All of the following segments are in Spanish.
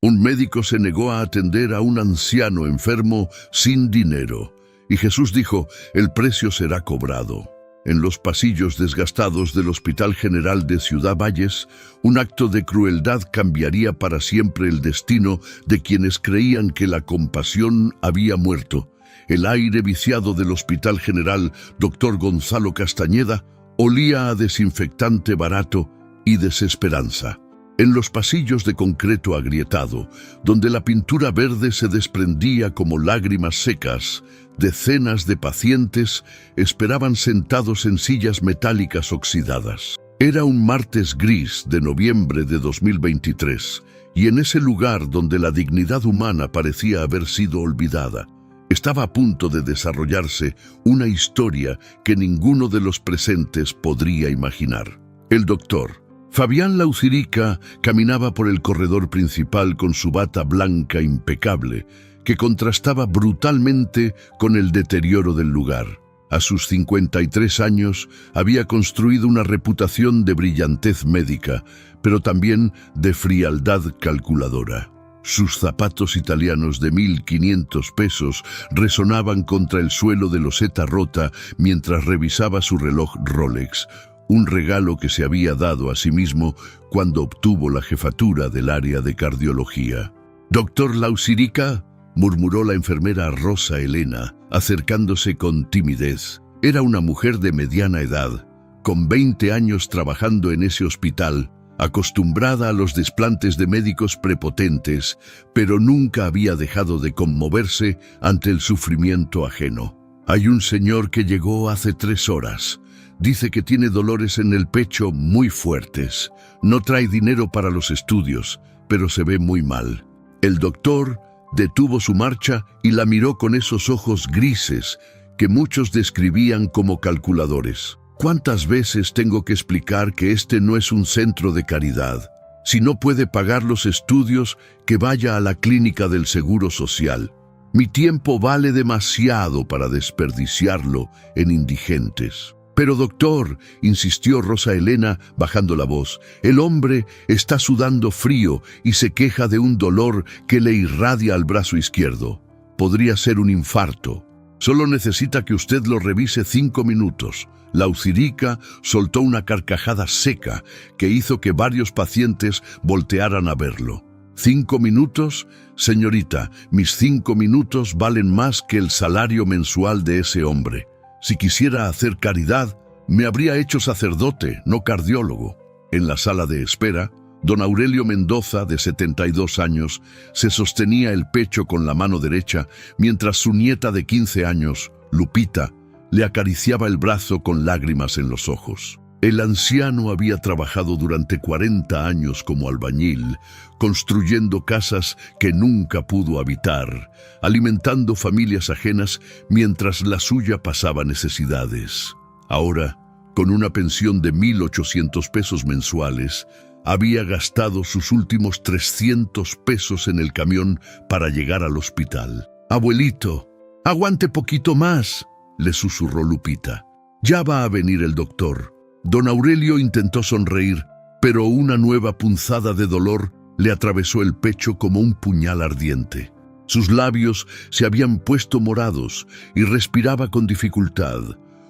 Un médico se negó a atender a un anciano enfermo sin dinero, y Jesús dijo, el precio será cobrado. En los pasillos desgastados del Hospital General de Ciudad Valles, un acto de crueldad cambiaría para siempre el destino de quienes creían que la compasión había muerto. El aire viciado del Hospital General Dr. Gonzalo Castañeda olía a desinfectante barato y desesperanza. En los pasillos de concreto agrietado, donde la pintura verde se desprendía como lágrimas secas, decenas de pacientes esperaban sentados en sillas metálicas oxidadas. Era un martes gris de noviembre de 2023, y en ese lugar donde la dignidad humana parecía haber sido olvidada, estaba a punto de desarrollarse una historia que ninguno de los presentes podría imaginar. El doctor Fabián Laucirica caminaba por el corredor principal con su bata blanca impecable, que contrastaba brutalmente con el deterioro del lugar. A sus 53 años había construido una reputación de brillantez médica, pero también de frialdad calculadora. Sus zapatos italianos de 1.500 pesos resonaban contra el suelo de loseta rota mientras revisaba su reloj Rolex, un regalo que se había dado a sí mismo cuando obtuvo la jefatura del área de cardiología. «Doctor Laucirica», murmuró la enfermera Rosa Elena, acercándose con timidez. Era una mujer de mediana edad, con 20 años trabajando en ese hospital, acostumbrada a los desplantes de médicos prepotentes, pero nunca había dejado de conmoverse ante el sufrimiento ajeno. «Hay un señor que llegó hace 3 horas. Dice que tiene dolores en el pecho muy fuertes. No trae dinero para los estudios, pero se ve muy mal». El doctor detuvo su marcha y la miró con esos ojos grises que muchos describían como calculadores. «¿Cuántas veces tengo que explicar que este no es un centro de caridad? Si no puede pagar los estudios, que vaya a la clínica del Seguro Social. Mi tiempo vale demasiado para desperdiciarlo en indigentes». «Pero doctor», insistió Rosa Elena bajando la voz, «el hombre está sudando frío y se queja de un dolor que le irradia al brazo izquierdo. Podría ser un infarto. Solo necesita que usted lo revise 5 minutos». Laucirica soltó una carcajada seca que hizo que varios pacientes voltearan a verlo. «¿5 minutos? Señorita, mis 5 minutos valen más que el salario mensual de ese hombre. Si quisiera hacer caridad, me habría hecho sacerdote, no cardiólogo». En la sala de espera, don Aurelio Mendoza, de 72 años, se sostenía el pecho con la mano derecha, mientras su nieta de 15 años, Lupita, le acariciaba el brazo con lágrimas en los ojos. El anciano había trabajado durante 40 años como albañil, construyendo casas que nunca pudo habitar, alimentando familias ajenas mientras la suya pasaba necesidades. Ahora, con una pensión de 1.800 pesos mensuales, había gastado sus últimos 300 pesos en el camión para llegar al hospital. «Abuelito, aguante poquito más», le susurró Lupita. «Ya va a venir el doctor». Don Aurelio intentó sonreír, pero una nueva punzada de dolor le atravesó el pecho como un puñal ardiente. Sus labios se habían puesto morados y respiraba con dificultad.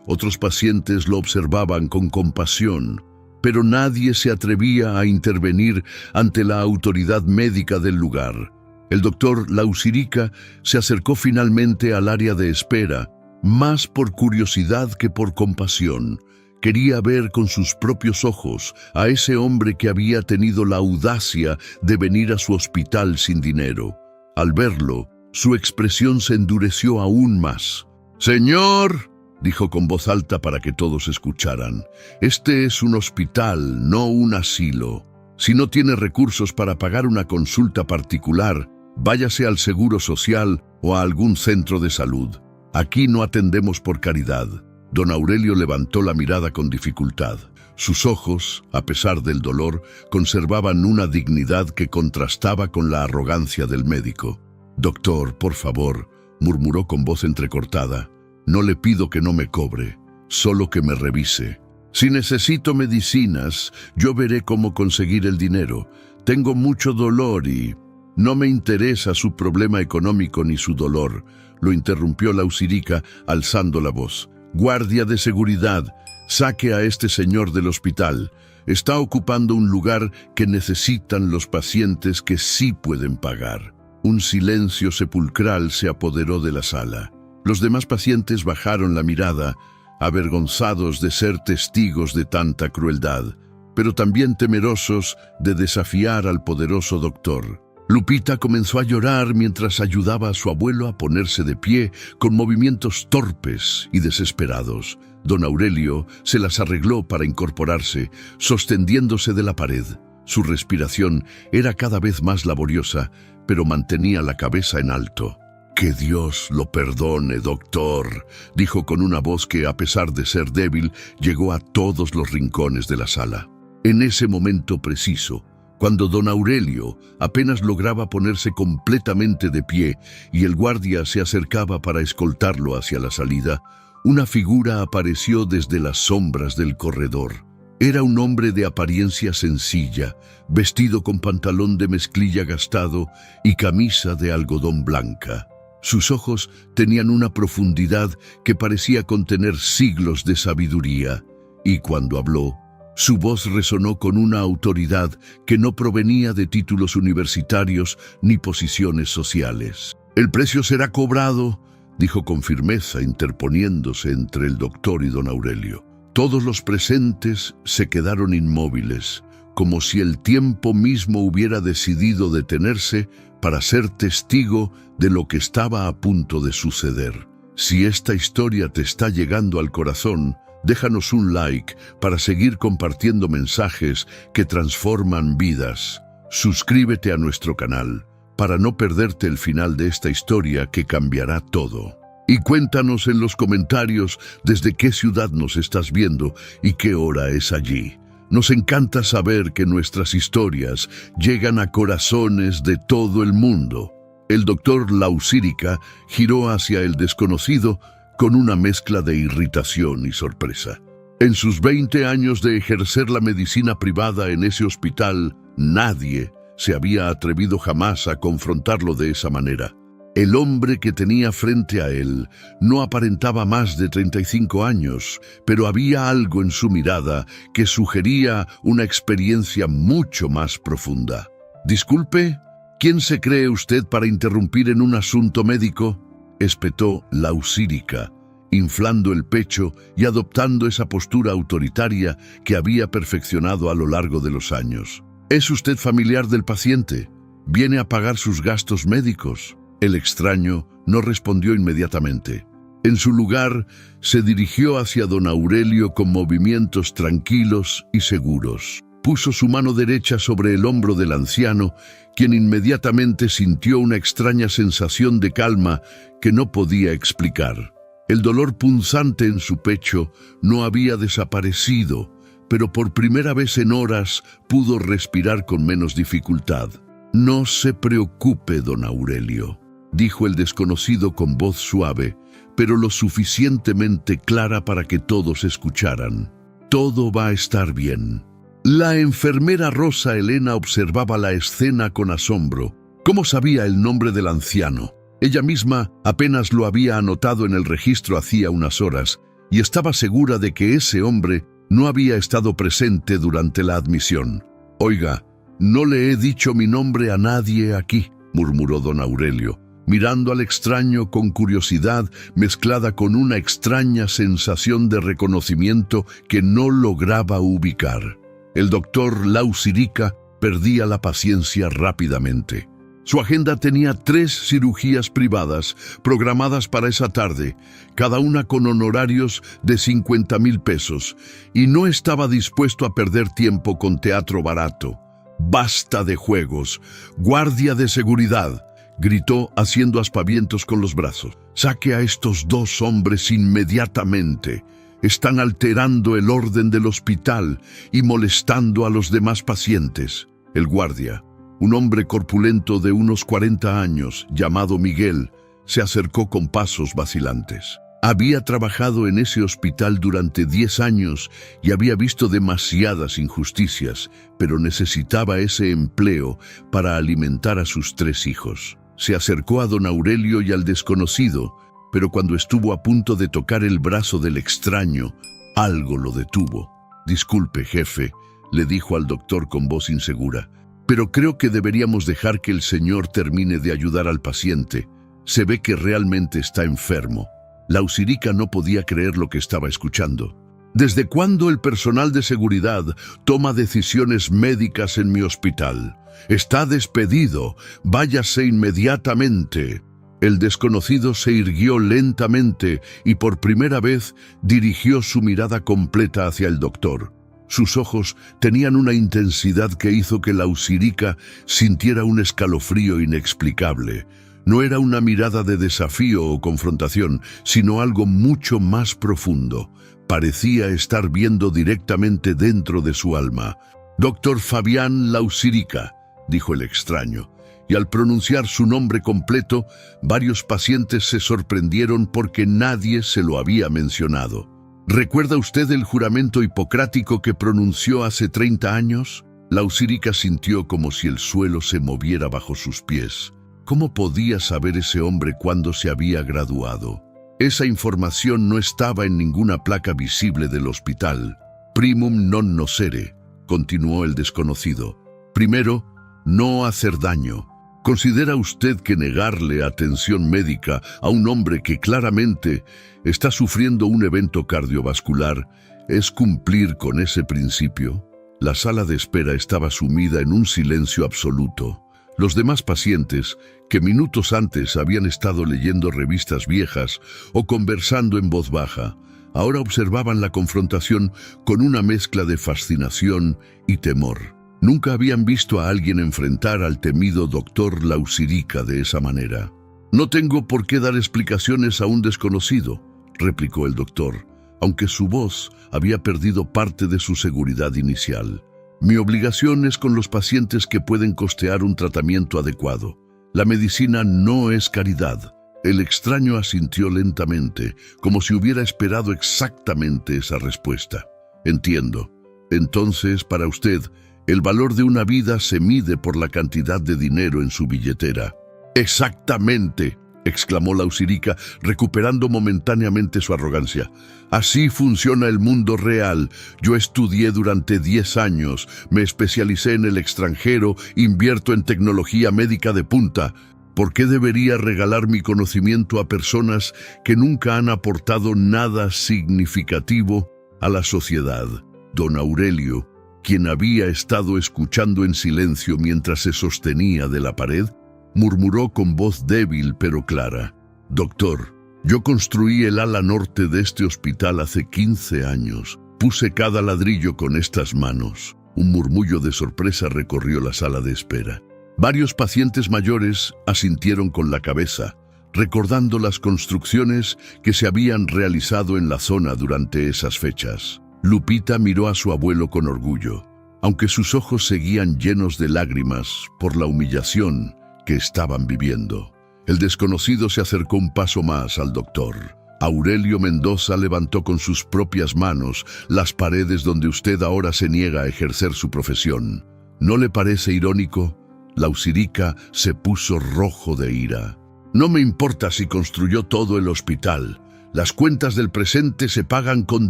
Otros pacientes lo observaban con compasión, pero nadie se atrevía a intervenir ante la autoridad médica del lugar. El doctor Laucirica se acercó finalmente al área de espera, más por curiosidad que por compasión. Quería ver con sus propios ojos a ese hombre que había tenido la audacia de venir a su hospital sin dinero. Al verlo, su expresión se endureció aún más. «Señor», dijo con voz alta para que todos escucharan, «este es un hospital, no un asilo. Si no tiene recursos para pagar una consulta particular, váyase al Seguro Social o a algún centro de salud. Aquí no atendemos por caridad». Don Aurelio levantó la mirada con dificultad. Sus ojos, a pesar del dolor, conservaban una dignidad que contrastaba con la arrogancia del médico. «Doctor, por favor», murmuró con voz entrecortada, «no le pido que no me cobre, solo que me revise. Si necesito medicinas, yo veré cómo conseguir el dinero. Tengo mucho dolor y...» No me interesa su problema económico ni su dolor, lo interrumpió Lausirica alzando la voz. Guardia de seguridad, saque a este señor del hospital. Está ocupando un lugar que necesitan los pacientes que sí pueden pagar. Un silencio sepulcral se apoderó de la sala. Los demás pacientes bajaron la mirada, avergonzados de ser testigos de tanta crueldad, pero también temerosos de desafiar al poderoso doctor. Lupita comenzó a llorar mientras ayudaba a su abuelo a ponerse de pie con movimientos torpes y desesperados. Don Aurelio se las arregló para incorporarse, sosteniéndose de la pared. Su respiración era cada vez más laboriosa, pero mantenía la cabeza en alto. «Que Dios lo perdone, doctor», dijo con una voz que, a pesar de ser débil, llegó a todos los rincones de la sala. En ese momento preciso, cuando don Aurelio apenas lograba ponerse completamente de pie y el guardia se acercaba para escoltarlo hacia la salida, una figura apareció desde las sombras del corredor. Era un hombre de apariencia sencilla, vestido con pantalón de mezclilla gastado y camisa de algodón blanca. Sus ojos tenían una profundidad que parecía contener siglos de sabiduría, y cuando habló, su voz resonó con una autoridad que no provenía de títulos universitarios ni posiciones sociales. «El precio será cobrado», dijo con firmeza, interponiéndose entre el doctor y don Aurelio. Todos los presentes se quedaron inmóviles, como si el tiempo mismo hubiera decidido detenerse para ser testigo de lo que estaba a punto de suceder. Si esta historia te está llegando al corazón, déjanos un like para seguir compartiendo mensajes que transforman vidas. Suscríbete a nuestro canal para no perderte el final de esta historia que cambiará todo. Y cuéntanos en los comentarios desde qué ciudad nos estás viendo y qué hora es allí. Nos encanta saber que nuestras historias llegan a corazones de todo el mundo. El doctor Lausirica giró hacia el desconocido con una mezcla de irritación y sorpresa. En sus 20 años de ejercer la medicina privada en ese hospital, nadie se había atrevido jamás a confrontarlo de esa manera. El hombre que tenía frente a él no aparentaba más de 35 años, pero había algo en su mirada que sugería una experiencia mucho más profunda. «Disculpe, ¿quién se cree usted para interrumpir en un asunto médico?», espetó Lausirica, inflando el pecho y adoptando esa postura autoritaria que había perfeccionado a lo largo de los años. «¿Es usted familiar del paciente? ¿Viene a pagar sus gastos médicos?». El extraño no respondió inmediatamente. En su lugar, se dirigió hacia don Aurelio con movimientos tranquilos y seguros. Puso su mano derecha sobre el hombro del anciano, quien inmediatamente sintió una extraña sensación de calma que no podía explicar. El dolor punzante en su pecho no había desaparecido, pero por primera vez en horas pudo respirar con menos dificultad. «No se preocupe, don Aurelio», dijo el desconocido con voz suave, pero lo suficientemente clara para que todos escucharan. «Todo va a estar bien». La enfermera Rosa Elena observaba la escena con asombro. ¿Cómo sabía el nombre del anciano? Ella misma apenas lo había anotado en el registro hacía unas horas, y estaba segura de que ese hombre no había estado presente durante la admisión. «Oiga, no le he dicho mi nombre a nadie aquí», murmuró don Aurelio, mirando al extraño con curiosidad mezclada con una extraña sensación de reconocimiento que no lograba ubicar. El doctor Lausirica perdía la paciencia rápidamente. Su agenda tenía 3 cirugías privadas programadas para esa tarde, cada una con honorarios de 50,000 pesos, y no estaba dispuesto a perder tiempo con teatro barato. «Basta de juegos, guardia de seguridad», gritó haciendo aspavientos con los brazos. «Saque a estos 2 hombres inmediatamente. Están alterando el orden del hospital y molestando a los demás pacientes». El guardia, un hombre corpulento de unos 40 años, llamado Miguel, se acercó con pasos vacilantes. Había trabajado en ese hospital durante 10 años y había visto demasiadas injusticias, pero necesitaba ese empleo para alimentar a sus 3 hijos. Se acercó a don Aurelio y al desconocido, pero cuando estuvo a punto de tocar el brazo del extraño, algo lo detuvo. «Disculpe, jefe», le dijo al doctor con voz insegura, «pero creo que deberíamos dejar que el señor termine de ayudar al paciente. Se ve que realmente está enfermo». Lausirica no podía creer lo que estaba escuchando. «¿Desde cuándo el personal de seguridad toma decisiones médicas en mi hospital? Está despedido. Váyase inmediatamente». El desconocido se irguió lentamente y por primera vez dirigió su mirada completa hacia el doctor. Sus ojos tenían una intensidad que hizo que Lausirica sintiera un escalofrío inexplicable. No era una mirada de desafío o confrontación, sino algo mucho más profundo. Parecía estar viendo directamente dentro de su alma. «Doctor Fabián Lausirica», dijo el extraño, y al pronunciar su nombre completo, varios pacientes se sorprendieron porque nadie se lo había mencionado. «¿Recuerda usted el juramento hipocrático que pronunció hace 30 años?» Lausirica sintió como si el suelo se moviera bajo sus pies. ¿Cómo podía saber ese hombre cuándo se había graduado? Esa información no estaba en ninguna placa visible del hospital. «Primum non nocere», continuó el desconocido. «Primero, no hacer daño. ¿Considera usted que negarle atención médica a un hombre que claramente está sufriendo un evento cardiovascular es cumplir con ese principio?» La sala de espera estaba sumida en un silencio absoluto. Los demás pacientes, que minutos antes habían estado leyendo revistas viejas o conversando en voz baja, ahora observaban la confrontación con una mezcla de fascinación y temor. Nunca habían visto a alguien enfrentar al temido doctor Lausirica de esa manera. «No tengo por qué dar explicaciones a un desconocido», replicó el doctor, aunque su voz había perdido parte de su seguridad inicial. «Mi obligación es con los pacientes que pueden costear un tratamiento adecuado. La medicina no es caridad». El extraño asintió lentamente, como si hubiera esperado exactamente esa respuesta. «Entiendo. Entonces, para usted, el valor de una vida se mide por la cantidad de dinero en su billetera». «Exactamente», exclamó Lausirica, recuperando momentáneamente su arrogancia. «Así funciona el mundo real. Yo estudié durante 10 años, me especialicé en el extranjero, invierto en tecnología médica de punta. ¿Por qué debería regalar mi conocimiento a personas que nunca han aportado nada significativo a la sociedad?» Don Aurelio, quien había estado escuchando en silencio mientras se sostenía de la pared, murmuró con voz débil pero clara: «Doctor, yo construí el ala norte de este hospital hace 15 años. Puse cada ladrillo con estas manos». Un murmullo de sorpresa recorrió la sala de espera. Varios pacientes mayores asintieron con la cabeza, recordando las construcciones que se habían realizado en la zona durante esas fechas. Lupita miró a su abuelo con orgullo, aunque sus ojos seguían llenos de lágrimas por la humillación que estaban viviendo. El desconocido se acercó un paso más al doctor. «Aurelio Mendoza levantó con sus propias manos las paredes donde usted ahora se niega a ejercer su profesión. ¿No le parece irónico?» Lausirica se puso rojo de ira. «No me importa si construyó todo el hospital. Las cuentas del presente se pagan con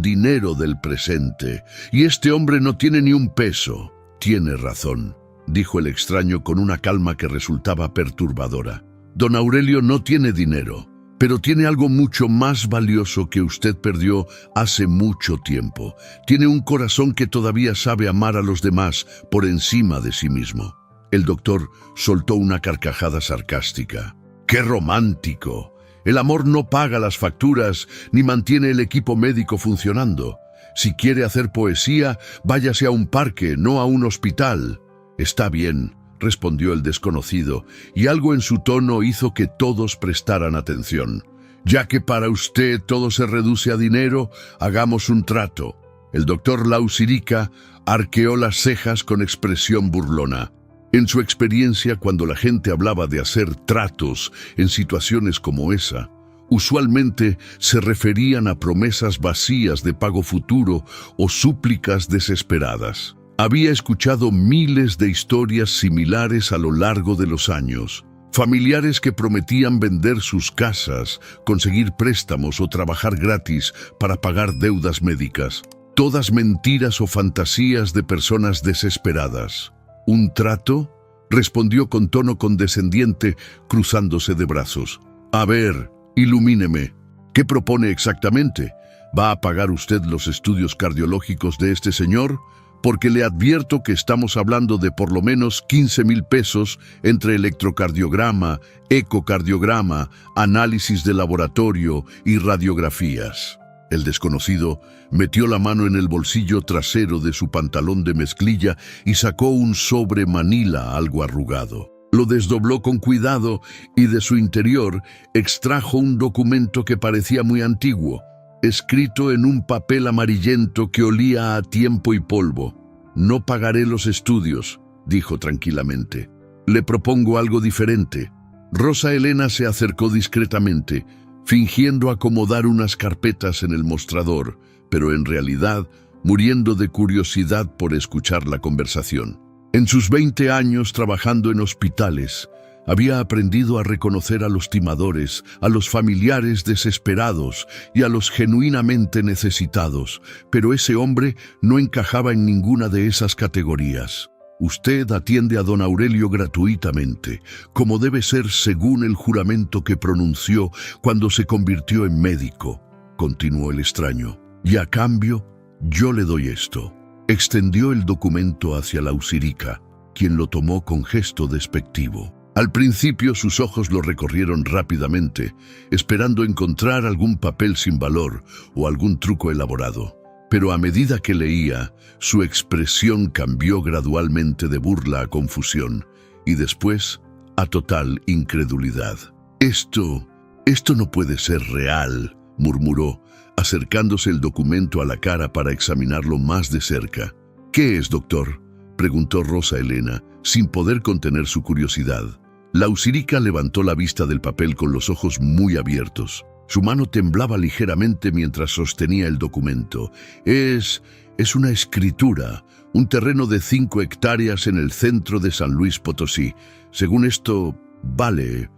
dinero del presente, y este hombre no tiene ni un peso». «Tiene razón», dijo el extraño con una calma que resultaba perturbadora. «Don Aurelio no tiene dinero, pero tiene algo mucho más valioso que usted perdió hace mucho tiempo. Tiene un corazón que todavía sabe amar a los demás por encima de sí mismo». El doctor soltó una carcajada sarcástica. «¡Qué romántico! El amor no paga las facturas ni mantiene el equipo médico funcionando. Si quiere hacer poesía, váyase a un parque, no a un hospital». «Está bien», respondió el desconocido, y algo en su tono hizo que todos prestaran atención. «Ya que para usted todo se reduce a dinero, hagamos un trato». El doctor Lausirica arqueó las cejas con expresión burlona. En su experiencia, cuando la gente hablaba de hacer tratos en situaciones como esa, Usualmente se referían a promesas vacías de pago futuro o súplicas desesperadas. Había escuchado miles de historias similares a lo largo de los años. Familiares que prometían vender sus casas, conseguir préstamos o trabajar gratis para pagar deudas médicas. Todas mentiras o fantasías de personas desesperadas. ¿Un trato?, respondió con tono condescendiente, cruzándose de brazos. A ver, ilumíneme. ¿Qué propone exactamente? ¿Va a pagar usted los estudios cardiológicos de este señor? Porque le advierto que estamos hablando de por lo menos 15,000 pesos entre electrocardiograma, ecocardiograma, análisis de laboratorio y radiografías. El desconocido metió la mano en el bolsillo trasero de su pantalón de mezclilla y sacó un sobre manila algo arrugado. Lo desdobló con cuidado y de su interior extrajo un documento que parecía muy antiguo, escrito en un papel amarillento que olía a tiempo y polvo. No pagaré los estudios, dijo tranquilamente. Le propongo algo diferente. Rosa Elena se acercó discretamente, fingiendo acomodar unas carpetas en el mostrador, pero en realidad muriendo de curiosidad por escuchar la conversación. En sus 20 años trabajando en hospitales, había aprendido a reconocer a los timadores, a los familiares desesperados y a los genuinamente necesitados, pero ese hombre no encajaba en ninguna de esas categorías. Usted atiende a don Aurelio gratuitamente, como debe ser según el juramento que pronunció cuando se convirtió en médico, continuó el extraño. Y a cambio, yo le doy esto. Extendió el documento hacia la usirica, quien lo tomó con gesto despectivo. Al principio sus ojos lo recorrieron rápidamente, esperando encontrar algún papel sin valor o algún truco elaborado. Pero a medida que leía, su expresión cambió gradualmente de burla a confusión y después a total incredulidad. Esto no puede ser real, murmuró, acercándose el documento a la cara para examinarlo más de cerca. ¿Qué es, doctor?, preguntó Rosa Elena, sin poder contener su curiosidad. La usirica levantó la vista del papel con los ojos muy abiertos. Su mano temblaba ligeramente mientras sostenía el documento. Es una escritura, un terreno de 5 hectáreas en el centro de San Luis Potosí. Según esto, vale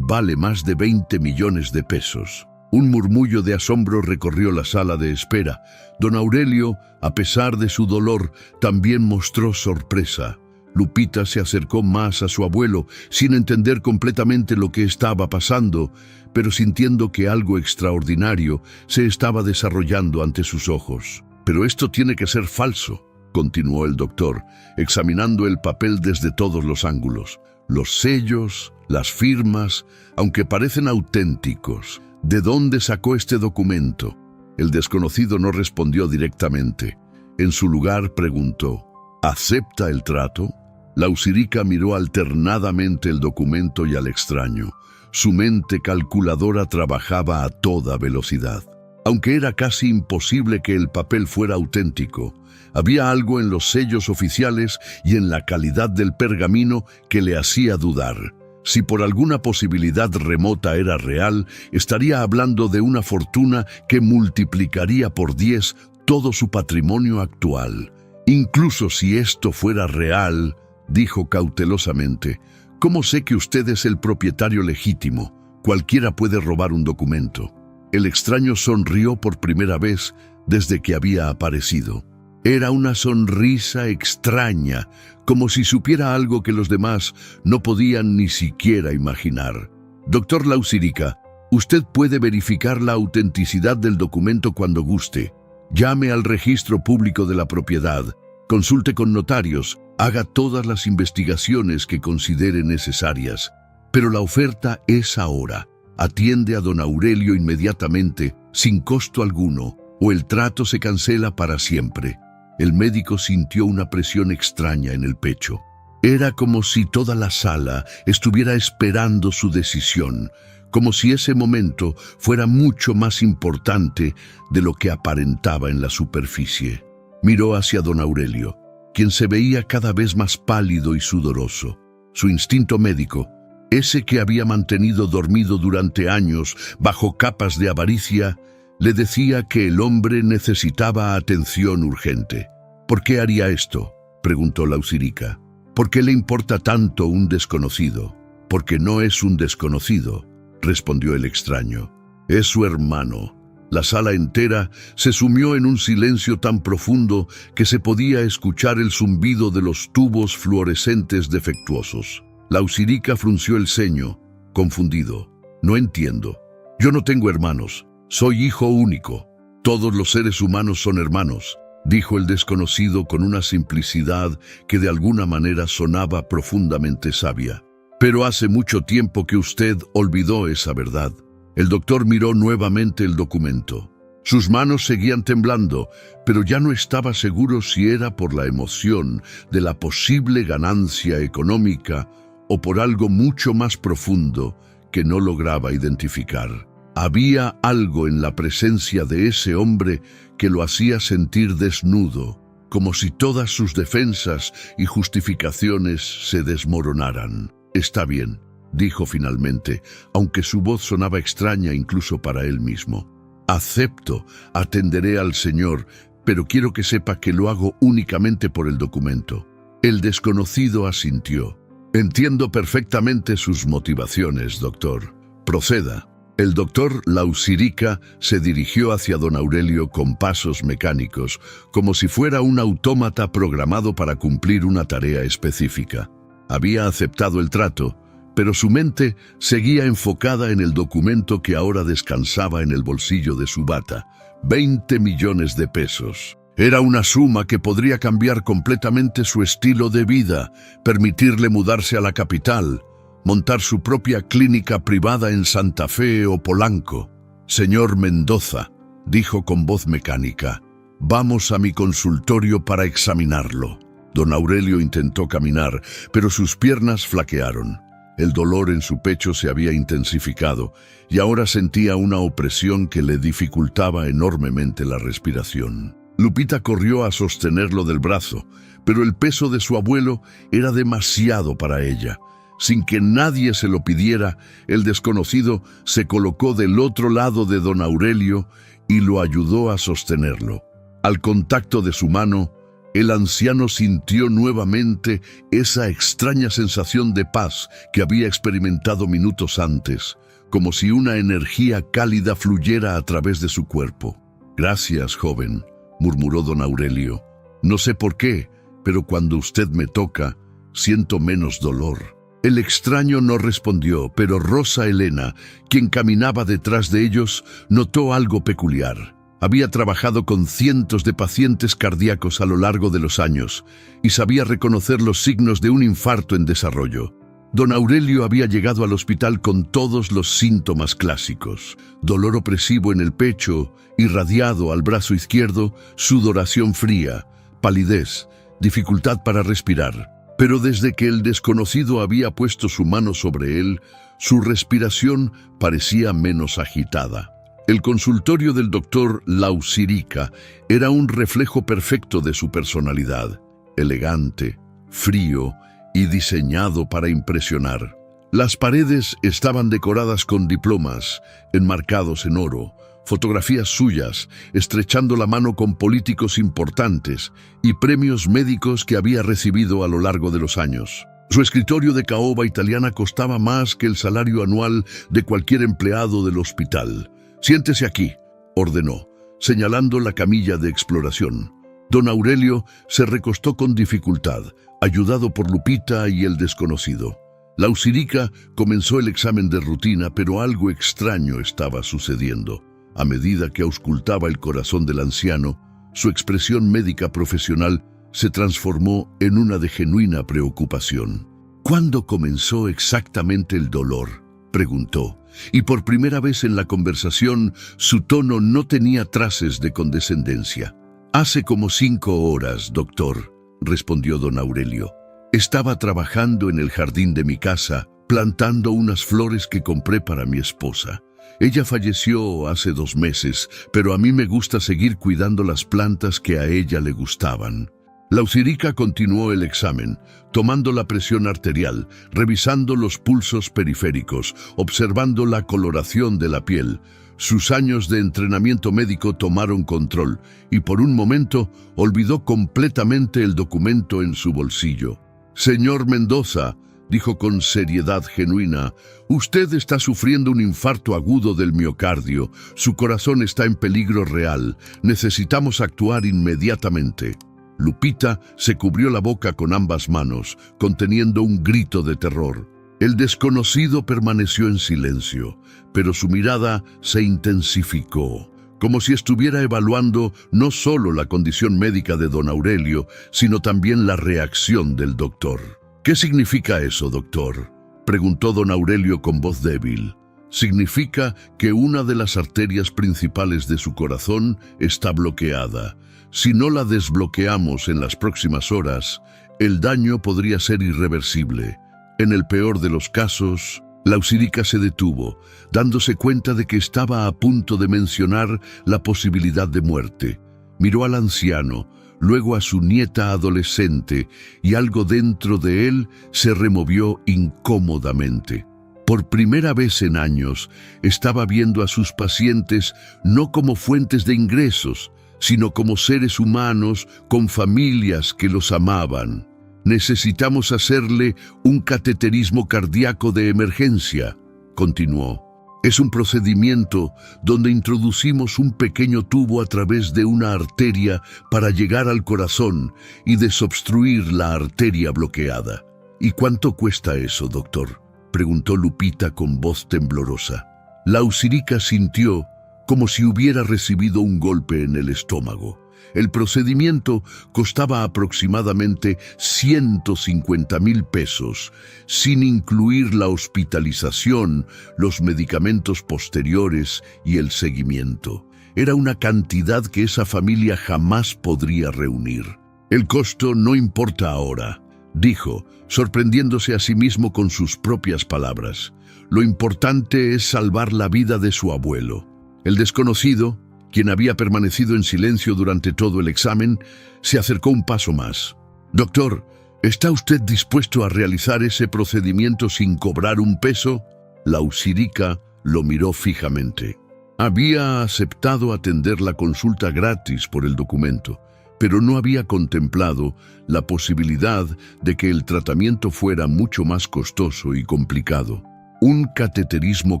más de 20 millones de pesos. Un murmullo de asombro recorrió la sala de espera. Don Aurelio, a pesar de su dolor, también mostró sorpresa. Lupita se acercó más a su abuelo, sin entender completamente lo que estaba pasando, pero sintiendo que algo extraordinario se estaba desarrollando ante sus ojos. «Pero esto tiene que ser falso», continuó el doctor, examinando el papel desde todos los ángulos. Los sellos, las firmas, aunque parecen auténticos. ¿De dónde sacó este documento? El desconocido no respondió directamente. En su lugar preguntó: ¿acepta el trato? La usirica miró alternadamente el documento y al extraño. Su mente calculadora trabajaba a toda velocidad. Aunque era casi imposible que el papel fuera auténtico, había algo en los sellos oficiales y en la calidad del pergamino que le hacía dudar. Si por alguna posibilidad remota era real, estaría hablando de una fortuna que multiplicaría por 10 todo su patrimonio actual. Incluso si esto fuera real, dijo cautelosamente, ¿cómo sé que usted es el propietario legítimo? Cualquiera puede robar un documento. El extraño sonrió por primera vez desde que había aparecido. Era una sonrisa extraña, como si supiera algo que los demás no podían ni siquiera imaginar. Doctor La Usirica, usted puede verificar la autenticidad del documento cuando guste. Llame al registro público de la propiedad, consulte con notarios, haga todas las investigaciones que considere necesarias. Pero la oferta es ahora. Atiende a don Aurelio inmediatamente, sin costo alguno, o el trato se cancela para siempre. El médico sintió una presión extraña en el pecho. Era como si toda la sala estuviera esperando su decisión, como si ese momento fuera mucho más importante de lo que aparentaba en la superficie. Miró hacia don Aurelio, quien se veía cada vez más pálido y sudoroso. Su instinto médico, Ese que había mantenido dormido durante años bajo capas de avaricia, le decía que el hombre necesitaba atención urgente. ¿Por qué haría esto?, preguntó Lausirica. ¿Por qué le importa tanto un desconocido? Porque no es un desconocido, respondió el extraño. Es su hermano. La sala entera se sumió en un silencio tan profundo que se podía escuchar el zumbido de los tubos fluorescentes defectuosos. Lausirica frunció el ceño, confundido. No entiendo. Yo no tengo hermanos. Soy hijo único. Todos los seres humanos son hermanos, dijo el desconocido con una simplicidad que de alguna manera sonaba profundamente sabia. Pero hace mucho tiempo que usted olvidó esa verdad. El doctor miró nuevamente el documento. Sus manos seguían temblando, pero ya no estaba seguro si era por la emoción de la posible ganancia económica o por algo mucho más profundo que no lograba identificar. Había algo en la presencia de ese hombre que lo hacía sentir desnudo, como si todas sus defensas y justificaciones se desmoronaran. Está bien, dijo finalmente, aunque su voz sonaba extraña incluso para él mismo. Acepto, atenderé al señor, pero quiero que sepa que lo hago únicamente por el documento. El desconocido asintió. Entiendo perfectamente sus motivaciones, doctor. Proceda. El doctor Lausirica se dirigió hacia don Aurelio con pasos mecánicos, como si fuera un autómata programado para cumplir una tarea específica. Había aceptado el trato, pero su mente seguía enfocada en el documento que ahora descansaba en el bolsillo de su bata. 20 millones de pesos. Era una suma que podría cambiar completamente su estilo de vida, permitirle mudarse a la capital, montar su propia clínica privada en Santa Fe o Polanco. Señor Mendoza, dijo con voz mecánica, vamos a mi consultorio para examinarlo. Don Aurelio intentó caminar, pero sus piernas flaquearon. El dolor en su pecho se había intensificado y ahora sentía una opresión que le dificultaba enormemente la respiración. Lupita corrió a sostenerlo del brazo, pero el peso de su abuelo era demasiado para ella. Sin que nadie se lo pidiera, el desconocido se colocó del otro lado de don Aurelio y lo ayudó a sostenerlo. Al contacto de su mano, el anciano sintió nuevamente esa extraña sensación de paz que había experimentado minutos antes, como si una energía cálida fluyera a través de su cuerpo. Gracias, joven, murmuró don Aurelio. No sé por qué, pero cuando usted me toca, siento menos dolor. El extraño no respondió, pero Rosa Elena, quien caminaba detrás de ellos, notó algo peculiar. Había trabajado con cientos de pacientes cardíacos a lo largo de los años y sabía reconocer los signos de un infarto en desarrollo. Don Aurelio había llegado al hospital con todos los síntomas clásicos: dolor opresivo en el pecho, irradiado al brazo izquierdo, sudoración fría, palidez, dificultad para respirar. Pero desde que el desconocido había puesto su mano sobre él, su respiración parecía menos agitada. El consultorio del doctor Lausirica era un reflejo perfecto de su personalidad, elegante, frío y diseñado para impresionar. Las paredes estaban decoradas con diplomas, enmarcados en oro, fotografías suyas, estrechando la mano con políticos importantes y premios médicos que había recibido a lo largo de los años. Su escritorio de caoba italiana costaba más que el salario anual de cualquier empleado del hospital. «Siéntese aquí», ordenó, señalando la camilla de exploración. Don Aurelio se recostó con dificultad, ayudado por Lupita y el desconocido. Lausirica comenzó el examen de rutina, pero algo extraño estaba sucediendo. A medida que auscultaba el corazón del anciano, su expresión médica profesional se transformó en una de genuina preocupación. «¿Cuándo comenzó exactamente el dolor?», preguntó, y por primera vez en la conversación su tono no tenía traces de condescendencia. «Hace como 5 horas, doctor», respondió don Aurelio. «Estaba trabajando en el jardín de mi casa, plantando unas flores que compré para mi esposa. Ella falleció hace 2 meses, pero a mí me gusta seguir cuidando las plantas que a ella le gustaban». Lausirica continuó el examen, tomando la presión arterial, revisando los pulsos periféricos, observando la coloración de la piel. Sus años de entrenamiento médico tomaron control y por un momento olvidó completamente el documento en su bolsillo. «Señor Mendoza», dijo con seriedad genuina, «usted está sufriendo un infarto agudo del miocardio. Su corazón está en peligro real. Necesitamos actuar inmediatamente». Lupita se cubrió la boca con ambas manos, conteniendo un grito de terror. El desconocido permaneció en silencio, pero su mirada se intensificó, como si estuviera evaluando no solo la condición médica de don Aurelio, sino también la reacción del doctor. «¿Qué significa eso, doctor?», preguntó don Aurelio con voz débil. «Significa que una de las arterias principales de su corazón está bloqueada. Si no la desbloqueamos en las próximas horas, el daño podría ser irreversible. En el peor de los casos». Lausirica se detuvo, dándose cuenta de que estaba a punto de mencionar la posibilidad de muerte. Miró al anciano, luego a su nieta adolescente, y algo dentro de él se removió incómodamente. Por primera vez en años, estaba viendo a sus pacientes no como fuentes de ingresos, sino como seres humanos con familias que los amaban. «Necesitamos hacerle un cateterismo cardíaco de emergencia», continuó. «Es un procedimiento donde introducimos un pequeño tubo a través de una arteria para llegar al corazón y desobstruir la arteria bloqueada». «¿Y cuánto cuesta eso, doctor?», preguntó Lupita con voz temblorosa. Lausirica sintió como si hubiera recibido un golpe en el estómago. El procedimiento costaba aproximadamente 150,000 pesos, sin incluir la hospitalización, los medicamentos posteriores y el seguimiento. Era una cantidad que esa familia jamás podría reunir. «El costo no importa ahora», dijo, sorprendiéndose a sí mismo con sus propias palabras. «Lo importante es salvar la vida de su abuelo». El desconocido, quien había permanecido en silencio durante todo el examen, se acercó un paso más. «Doctor, ¿está usted dispuesto a realizar ese procedimiento sin cobrar un peso?» Lausirica lo miró fijamente. Había aceptado atender la consulta gratis por el documento, pero no había contemplado la posibilidad de que el tratamiento fuera mucho más costoso y complicado. Un cateterismo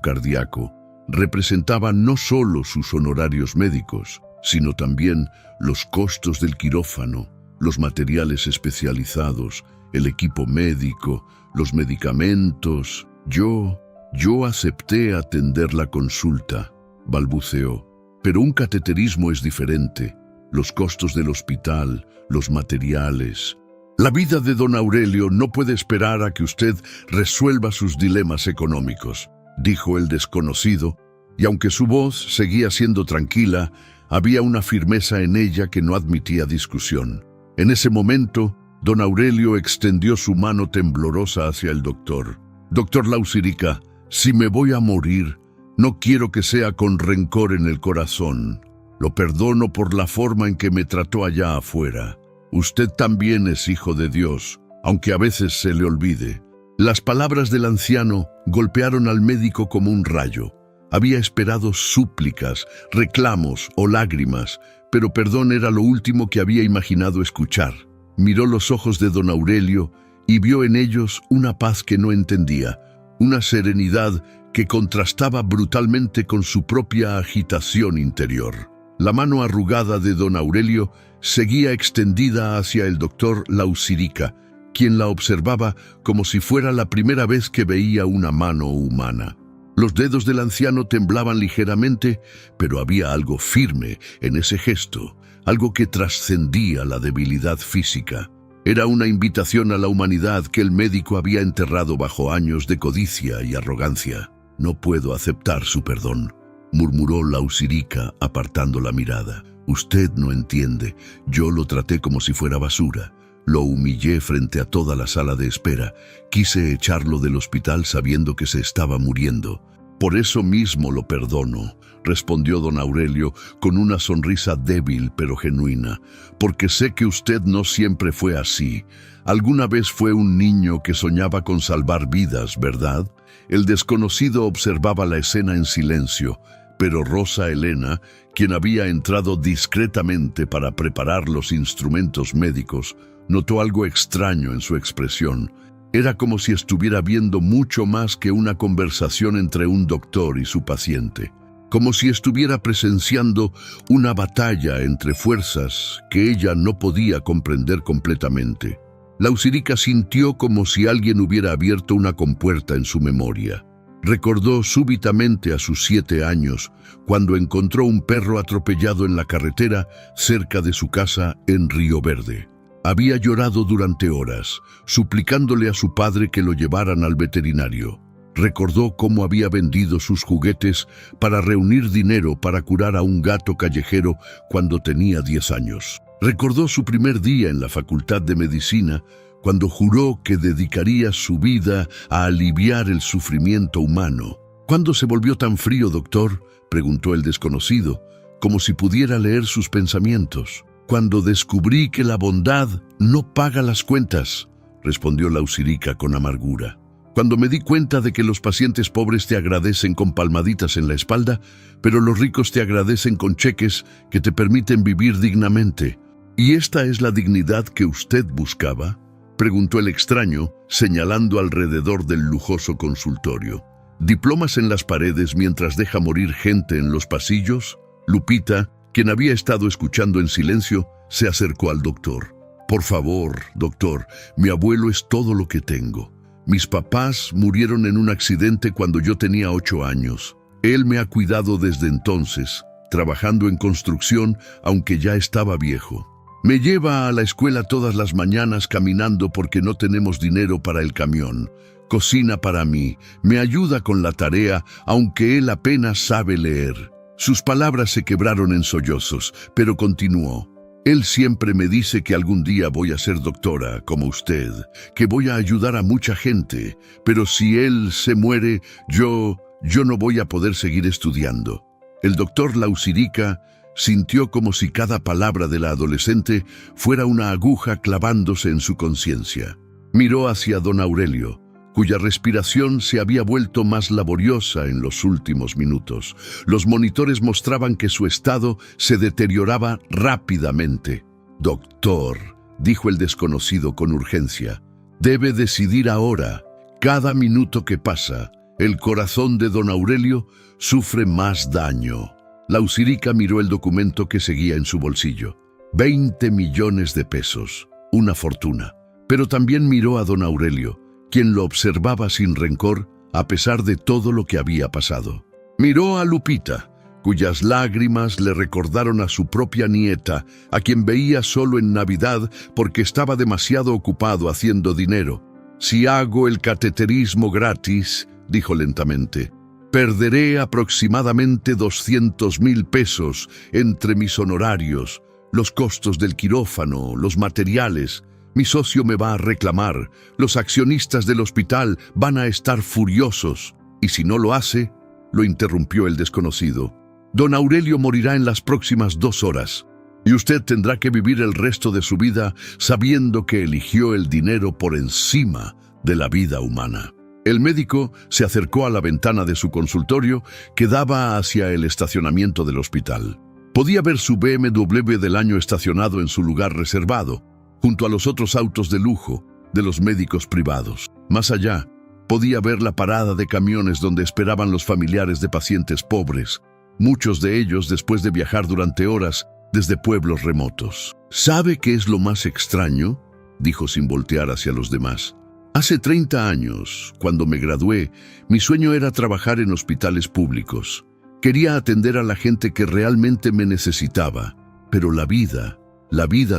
cardíaco representaba no solo sus honorarios médicos, sino también los costos del quirófano, los materiales especializados, el equipo médico, los medicamentos. Yo acepté atender la consulta», balbuceó. «Pero un cateterismo es diferente. Los costos del hospital, los materiales. La vida de don Aurelio no puede esperar a que usted resuelva sus dilemas económicos», dijo el desconocido, y aunque su voz seguía siendo tranquila, había una firmeza en ella que no admitía discusión. En ese momento, don Aurelio extendió su mano temblorosa hacia el doctor. «Doctor Lausirica, si me voy a morir, no quiero que sea con rencor en el corazón. Lo perdono por la forma en que me trató allá afuera. Usted también es hijo de Dios, aunque a veces se le olvide». Las palabras del anciano golpearon al médico como un rayo. Había esperado súplicas, reclamos o lágrimas, pero perdón era lo último que había imaginado escuchar. Miró los ojos de don Aurelio y vio en ellos una paz que no entendía, una serenidad que contrastaba brutalmente con su propia agitación interior. La mano arrugada de don Aurelio seguía extendida hacia el doctor Lausirica, quien la observaba como si fuera la primera vez que veía una mano humana. Los dedos del anciano temblaban ligeramente, pero había algo firme en ese gesto, algo que trascendía la debilidad física. Era una invitación a la humanidad que el médico había enterrado bajo años de codicia y arrogancia. «No puedo aceptar su perdón», murmuró Lausirica apartando la mirada. «Usted no entiende. Yo lo traté como si fuera basura. Lo humillé frente a toda la sala de espera. Quise echarlo del hospital sabiendo que se estaba muriendo. Por eso mismo lo perdono, respondió don Aurelio con una sonrisa débil pero genuina, porque sé que usted no siempre fue así. Alguna vez fue un niño que soñaba con salvar vidas, ¿verdad? El desconocido observaba la escena en silencio, pero Rosa Elena, quien había entrado discretamente para preparar los instrumentos médicos, notó algo extraño en su expresión. Era como si estuviera viendo mucho más que una conversación entre un doctor y su paciente, como si estuviera presenciando una batalla entre fuerzas que ella no podía comprender completamente. Lausirica sintió como si alguien hubiera abierto una compuerta en su memoria. Recordó súbitamente a sus 7 años, cuando encontró un perro atropellado en la carretera cerca de su casa en Río Verde. Había llorado durante horas, suplicándole a su padre que lo llevaran al veterinario. Recordó cómo había vendido sus juguetes para reunir dinero para curar a un gato callejero cuando tenía 10 años. Recordó su primer día en la Facultad de Medicina, cuando juró que dedicaría su vida a aliviar el sufrimiento humano. ¿Cuándo se volvió tan frío, doctor?, preguntó el desconocido, como si pudiera leer sus pensamientos. Cuando descubrí que la bondad no paga las cuentas, respondió Lausirica con amargura. Cuando me di cuenta de que los pacientes pobres te agradecen con palmaditas en la espalda, pero los ricos te agradecen con cheques que te permiten vivir dignamente. ¿Y esta es la dignidad que usted buscaba?, preguntó el extraño, señalando alrededor del lujoso consultorio. ¿Diplomas en las paredes mientras deja morir gente en los pasillos? Lupita, quien había estado escuchando en silencio, se acercó al doctor. Por favor, doctor, mi abuelo es todo lo que tengo. Mis papás murieron en un accidente cuando yo tenía 8 años. Él me ha cuidado desde entonces, trabajando en construcción, aunque ya estaba viejo. Me lleva a la escuela todas las mañanas caminando porque no tenemos dinero para el camión. Cocina para mí, me ayuda con la tarea, aunque él apenas sabe leer. Sus palabras se quebraron en sollozos, pero continuó. Él siempre me dice que algún día voy a ser doctora, como usted, que voy a ayudar a mucha gente, pero si él se muere, yo no voy a poder seguir estudiando. El doctor Lausirica sintió como si cada palabra de la adolescente fuera una aguja clavándose en su conciencia. Miró hacia don Aurelio, cuya respiración se había vuelto más laboriosa en los últimos minutos. Los monitores mostraban que su estado se deterioraba rápidamente. «Doctor», dijo el desconocido con urgencia, «debe decidir ahora. Cada minuto que pasa, el corazón de don Aurelio sufre más daño». Lausirica miró el documento que seguía en su bolsillo. 20 millones de pesos, una fortuna. Pero también miró a don Aurelio, quien lo observaba sin rencor a pesar de todo lo que había pasado. Miró a Lupita, cuyas lágrimas le recordaron a su propia nieta, a quien veía solo en Navidad porque estaba demasiado ocupado haciendo dinero. «Si hago el cateterismo gratis», dijo lentamente, «perderé aproximadamente 200,000 pesos entre mis honorarios, los costos del quirófano, los materiales. Mi socio me va a reclamar, los accionistas del hospital van a estar furiosos. Y si no lo hace», lo interrumpió el desconocido, «don Aurelio morirá en las próximas 2 horas. Y usted tendrá que vivir el resto de su vida sabiendo que eligió el dinero por encima de la vida humana». El médico se acercó a la ventana de su consultorio que daba hacia el estacionamiento del hospital. Podía ver su BMW del año estacionado en su lugar reservado, junto a los otros autos de lujo de los médicos privados. Más allá, podía ver la parada de camiones donde esperaban los familiares de pacientes pobres, muchos de ellos después de viajar durante horas desde pueblos remotos. «¿Sabe qué es lo más extraño?», dijo sin voltear hacia los demás. «Hace 30 años, cuando me gradué, mi sueño era trabajar en hospitales públicos. Quería atender a la gente que realmente me necesitaba. Pero la vida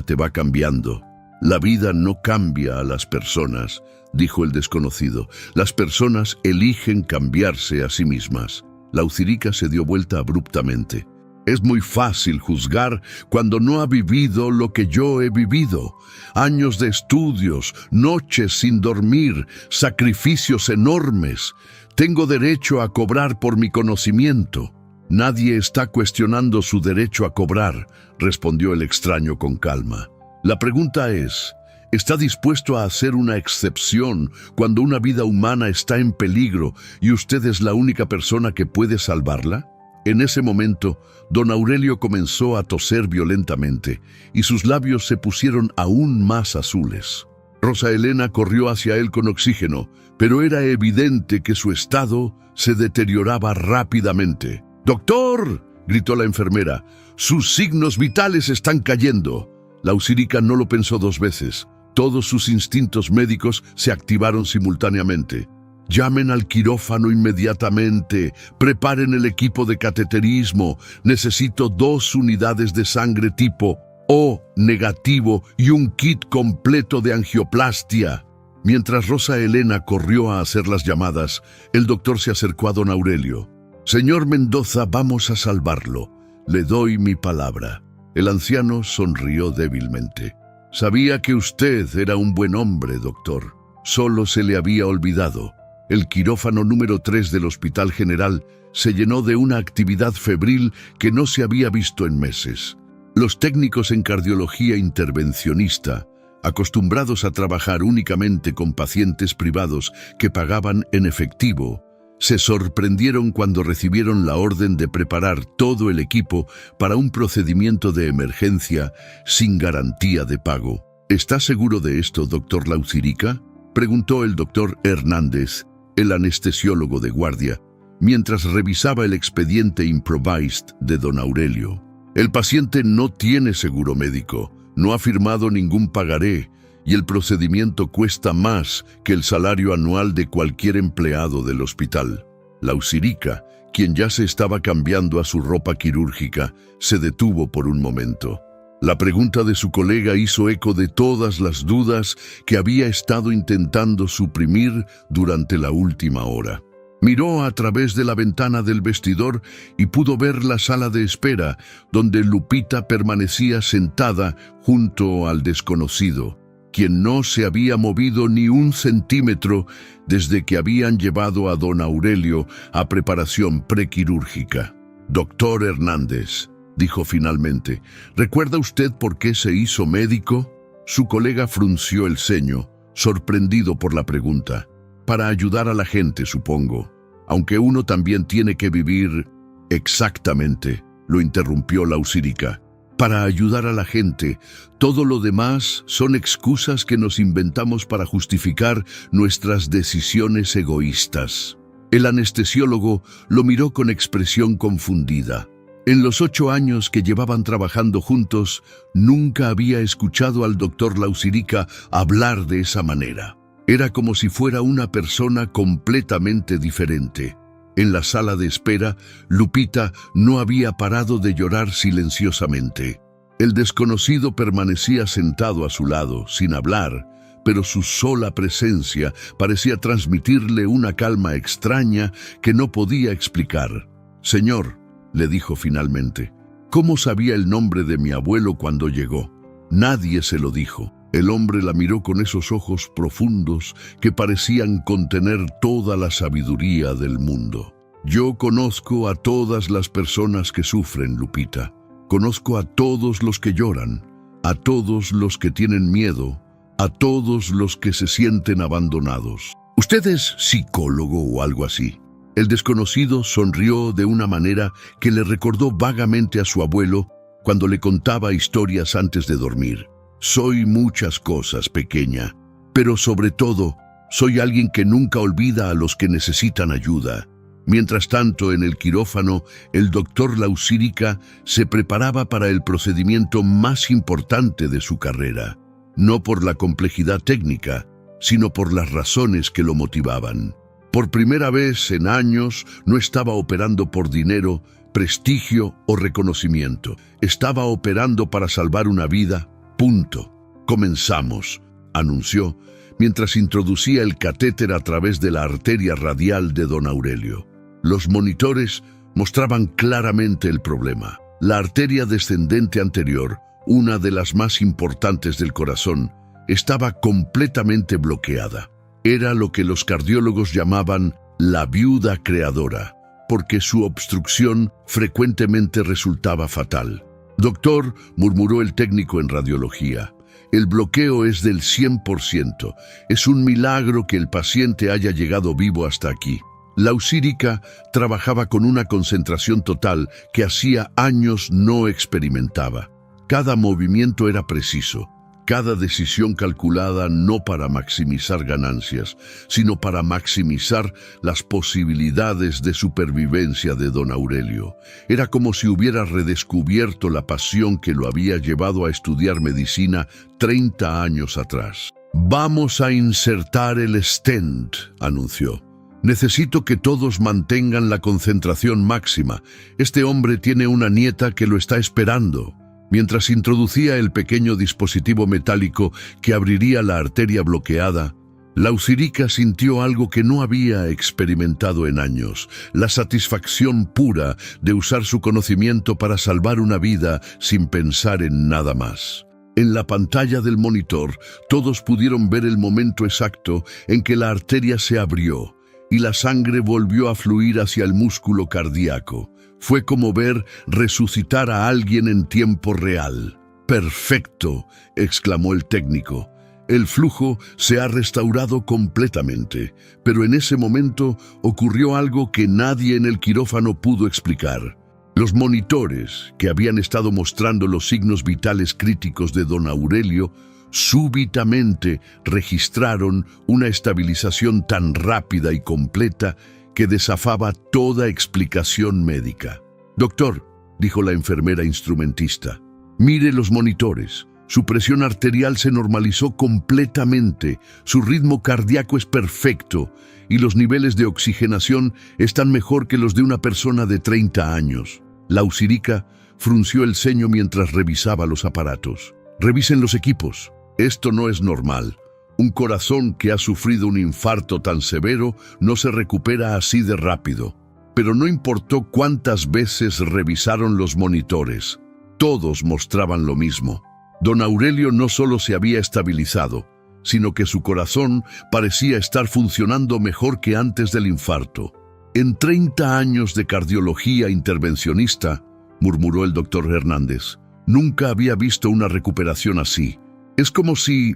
te va cambiando. La vida no cambia a las personas», dijo el desconocido. «Las personas eligen cambiarse a sí mismas». Lausirica se dio vuelta abruptamente. «Es muy fácil juzgar cuando no ha vivido lo que yo he vivido. Años de estudios, noches sin dormir, sacrificios enormes. Tengo derecho a cobrar por mi conocimiento. Nadie está cuestionando su derecho a cobrar, respondió el extraño con calma. La pregunta es, ¿está dispuesto a hacer una excepción cuando una vida humana está en peligro y usted es la única persona que puede salvarla? En ese momento, don Aurelio comenzó a toser violentamente y sus labios se pusieron aún más azules. Rosa Elena corrió hacia él con oxígeno, pero era evidente que su estado se deterioraba rápidamente. «¡Doctor!», gritó la enfermera, «sus signos vitales están cayendo». Lausirica no lo pensó dos veces. Todos sus instintos médicos se activaron simultáneamente. «Llamen al quirófano inmediatamente. Preparen el equipo de cateterismo. Necesito 2 unidades de sangre tipo O negativo y un kit completo de angioplastia». Mientras Rosa Elena corrió a hacer las llamadas, el doctor se acercó a don Aurelio. «Señor Mendoza, vamos a salvarlo. Le doy mi palabra». El anciano sonrió débilmente. «Sabía que usted era un buen hombre, doctor. Solo se le había olvidado». El quirófano número 3 del Hospital General se llenó de una actividad febril que no se había visto en meses. Los técnicos en cardiología intervencionista, acostumbrados a trabajar únicamente con pacientes privados que pagaban en efectivo, se sorprendieron cuando recibieron la orden de preparar todo el equipo para un procedimiento de emergencia sin garantía de pago. «¿Está seguro de esto, doctor Lausirica?», preguntó el doctor Hernández, el anestesiólogo de guardia, mientras revisaba el expediente improvised de don Aurelio. «El paciente no tiene seguro médico, no ha firmado ningún pagaré y el procedimiento cuesta más que el salario anual de cualquier empleado del hospital». Lausirica, quien ya se estaba cambiando a su ropa quirúrgica, se detuvo por un momento. La pregunta de su colega hizo eco de todas las dudas que había estado intentando suprimir durante la última hora. Miró a través de la ventana del vestidor y pudo ver la sala de espera, donde Lupita permanecía sentada junto al desconocido, quien no se había movido ni un centímetro desde que habían llevado a don Aurelio a preparación prequirúrgica. «Doctor Hernández», dijo finalmente, «¿recuerda usted por qué se hizo médico?». Su colega frunció el ceño, sorprendido por la pregunta. «Para ayudar a la gente, supongo. Aunque uno también tiene que vivir». «Exactamente», lo interrumpió Lausirica. «Para ayudar a la gente. Todo lo demás son excusas que nos inventamos para justificar nuestras decisiones egoístas». El anestesiólogo lo miró con expresión confundida. En los 8 años que llevaban trabajando juntos, nunca había escuchado al doctor Lausirica hablar de esa manera. Era como si fuera una persona completamente diferente. En la sala de espera, Lupita no había parado de llorar silenciosamente. El desconocido permanecía sentado a su lado, sin hablar, pero su sola presencia parecía transmitirle una calma extraña que no podía explicar. «Señor», le dijo finalmente, «¿cómo sabía el nombre de mi abuelo cuando llegó?». Nadie se lo dijo. El hombre la miró con esos ojos profundos que parecían contener toda la sabiduría del mundo. «Yo conozco a todas las personas que sufren, Lupita. Conozco a todos los que lloran, a todos los que tienen miedo, a todos los que se sienten abandonados». «¿Usted es psicólogo o algo así?». El desconocido sonrió de una manera que le recordó vagamente a su abuelo cuando le contaba historias antes de dormir. «Soy muchas cosas, pequeña, pero sobre todo, soy alguien que nunca olvida a los que necesitan ayuda». Mientras tanto, en el quirófano, el doctor Lausirica se preparaba para el procedimiento más importante de su carrera, no por la complejidad técnica, sino por las razones que lo motivaban. Por primera vez en años no estaba operando por dinero, prestigio o reconocimiento. Estaba operando para salvar una vida. Punto. «Comenzamos», anunció, mientras introducía el catéter a través de la arteria radial de don Aurelio. Los monitores mostraban claramente el problema. La arteria descendente anterior, una de las más importantes del corazón, estaba completamente bloqueada. Era lo que los cardiólogos llamaban la viuda creadora, porque su obstrucción frecuentemente resultaba fatal. «Doctor», murmuró el técnico en radiología, «el bloqueo es del 100%. Es un milagro que el paciente haya llegado vivo hasta aquí». Lausírica trabajaba con una concentración total que hacía años no experimentaba. Cada movimiento era preciso, cada decisión calculada no para maximizar ganancias, sino para maximizar las posibilidades de supervivencia de don Aurelio. Era como si hubiera redescubierto la pasión que lo había llevado a estudiar medicina 30 años atrás. «Vamos a insertar el stent», anunció. «Necesito que todos mantengan la concentración máxima. Este hombre tiene una nieta que lo está esperando». Mientras introducía el pequeño dispositivo metálico que abriría la arteria bloqueada, Lausírica sintió algo que no había experimentado en años: la satisfacción pura de usar su conocimiento para salvar una vida sin pensar en nada más. En la pantalla del monitor, todos pudieron ver el momento exacto en que la arteria se abrió y la sangre volvió a fluir hacia el músculo cardíaco. Fue como ver resucitar a alguien en tiempo real. «¡Perfecto!», exclamó el técnico. «El flujo se ha restaurado completamente». Pero en ese momento ocurrió algo que nadie en el quirófano pudo explicar. Los monitores, que habían estado mostrando los signos vitales críticos de don Aurelio, súbitamente registraron una estabilización tan rápida y completa que desafaba toda explicación médica. «Doctor», dijo la enfermera instrumentista, «mire los monitores. Su presión arterial se normalizó completamente, su ritmo cardíaco es perfecto y los niveles de oxigenación están mejor que los de una persona de 30 años». Lausírica frunció el ceño mientras revisaba los aparatos. «Revisen los equipos. Esto no es normal. Un corazón que ha sufrido un infarto tan severo no se recupera así de rápido». Pero no importó cuántas veces revisaron los monitores, todos mostraban lo mismo. Don Aurelio no solo se había estabilizado, sino que su corazón parecía estar funcionando mejor que antes del infarto. «En 30 años de cardiología intervencionista», murmuró el doctor Hernández, «nunca había visto una recuperación así. Es como si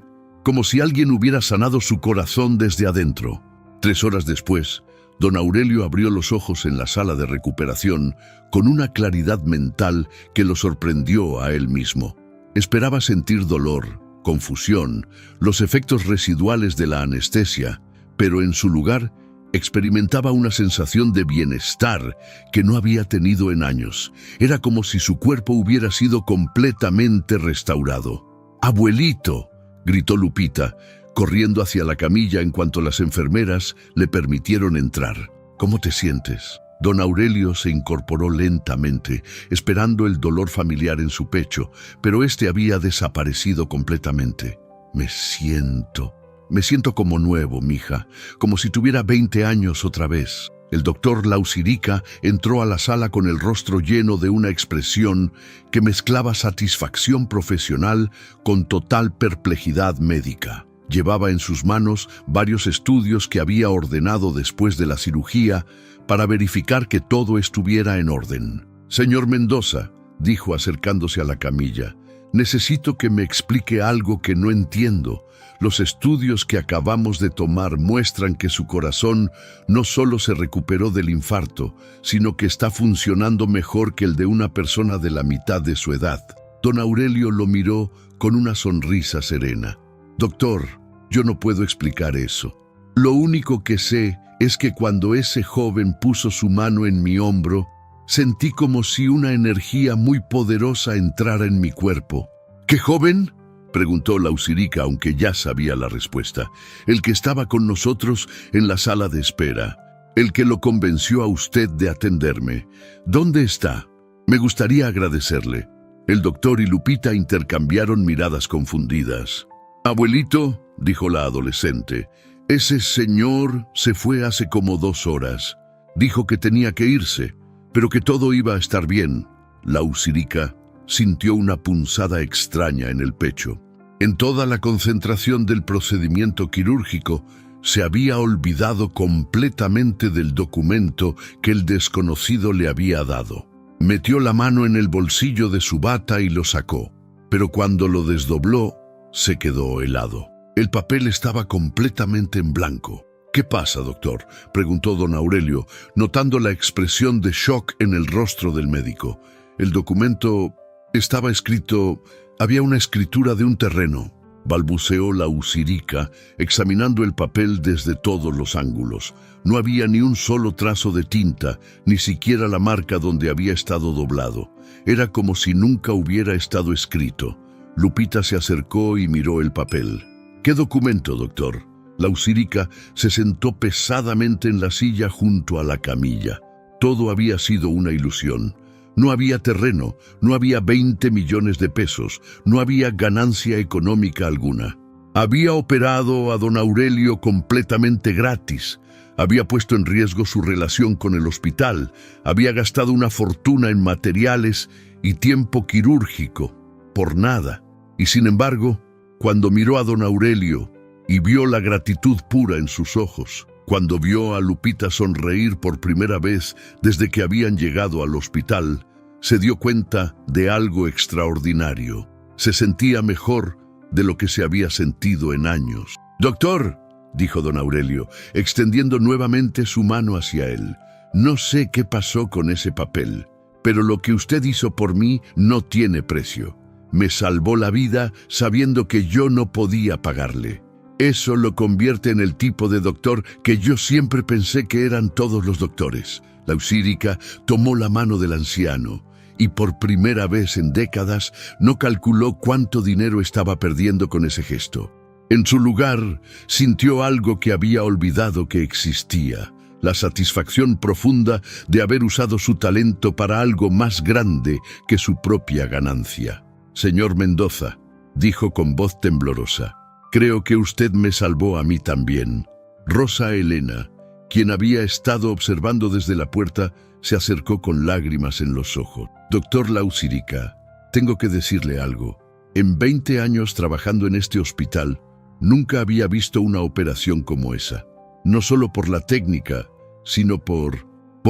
alguien hubiera sanado su corazón desde adentro». 3 horas después, don Aurelio abrió los ojos en la sala de recuperación con una claridad mental que lo sorprendió a él mismo. Esperaba sentir dolor, confusión, los efectos residuales de la anestesia, pero en su lugar experimentaba una sensación de bienestar que no había tenido en años. Era como si su cuerpo hubiera sido completamente restaurado. «¡Abuelito!», gritó Lupita, corriendo hacia la camilla en cuanto las enfermeras le permitieron entrar. «¿Cómo te sientes?». Don Aurelio se incorporó lentamente, esperando el dolor familiar en su pecho, pero este había desaparecido completamente. Me siento como nuevo, mija, como si tuviera 20 años otra vez». El doctor Lausírica entró a la sala con el rostro lleno de una expresión que mezclaba satisfacción profesional con total perplejidad médica. Llevaba en sus manos varios estudios que había ordenado después de la cirugía para verificar que todo estuviera en orden. «Señor Mendoza», dijo acercándose a la camilla, «necesito que me explique algo que no entiendo. Los estudios que acabamos de tomar muestran que su corazón no solo se recuperó del infarto, sino que está funcionando mejor que el de una persona de la mitad de su edad». Don Aurelio lo miró con una sonrisa serena. «Doctor, yo no puedo explicar eso. Lo único que sé es que cuando ese joven puso su mano en mi hombro, sentí como si una energía muy poderosa entrara en mi cuerpo». «¿Qué joven?», preguntó Lausírica, aunque ya sabía la respuesta. «El que estaba con nosotros en la sala de espera. El que lo convenció a usted de atenderme. ¿Dónde está? Me gustaría agradecerle». El doctor y Lupita intercambiaron miradas confundidas. «Abuelito», dijo la adolescente, «ese señor se fue hace como 2 horas. Dijo que tenía que irse, pero que todo iba a estar bien». Lausírica sintió una punzada extraña en el pecho. En toda la concentración del procedimiento quirúrgico, Se había olvidado completamente del documento que el desconocido le había dado. Metió la mano en el bolsillo de su bata y lo sacó, pero cuando lo desdobló, se quedó helado. El papel estaba completamente en blanco. «¿Qué pasa, doctor?», preguntó don Aurelio, notando la expresión de shock en el rostro del médico. El documento estaba escrito, había una escritura de un terreno, balbuceó la Usirica, examinando el papel desde todos los ángulos. No había ni un solo trazo de tinta, ni siquiera la marca donde había estado doblado. Era como si nunca hubiera estado escrito. Lupita se acercó y miró el papel. «¿Qué documento, doctor?». La Usirica se sentó pesadamente en la silla junto a la camilla. Todo había sido una ilusión. No había terreno, no había 20 millones de pesos, no había ganancia económica alguna. Había operado a don Aurelio completamente gratis. Había puesto en riesgo su relación con el hospital. Había gastado una fortuna en materiales y tiempo quirúrgico. Por nada. Y sin embargo, cuando miró a don Aurelio y vio la gratitud pura en sus ojos, cuando vio a Lupita sonreír por primera vez desde que habían llegado al hospital, se dio cuenta de algo extraordinario. Se sentía mejor de lo que se había sentido en años. «Doctor», dijo don Aurelio, extendiendo nuevamente su mano hacia él, «no sé qué pasó con ese papel, pero lo que usted hizo por mí no tiene precio. Me salvó la vida sabiendo que yo no podía pagarle. Eso lo convierte en el tipo de doctor que yo siempre pensé que eran todos los doctores». La Usirica tomó la mano del anciano y por primera vez en décadas no calculó cuánto dinero estaba perdiendo con ese gesto. En su lugar, sintió algo que había olvidado que existía: la satisfacción profunda de haber usado su talento para algo más grande que su propia ganancia. «Señor Mendoza», dijo con voz temblorosa, «creo que usted me salvó a mí también». Rosa Elena, quien había estado observando desde la puerta, se acercó con lágrimas en los ojos. «Doctor La Usirica, tengo que decirle algo. En 20 años trabajando en este hospital, nunca había visto una operación como esa. No solo por la técnica, sino por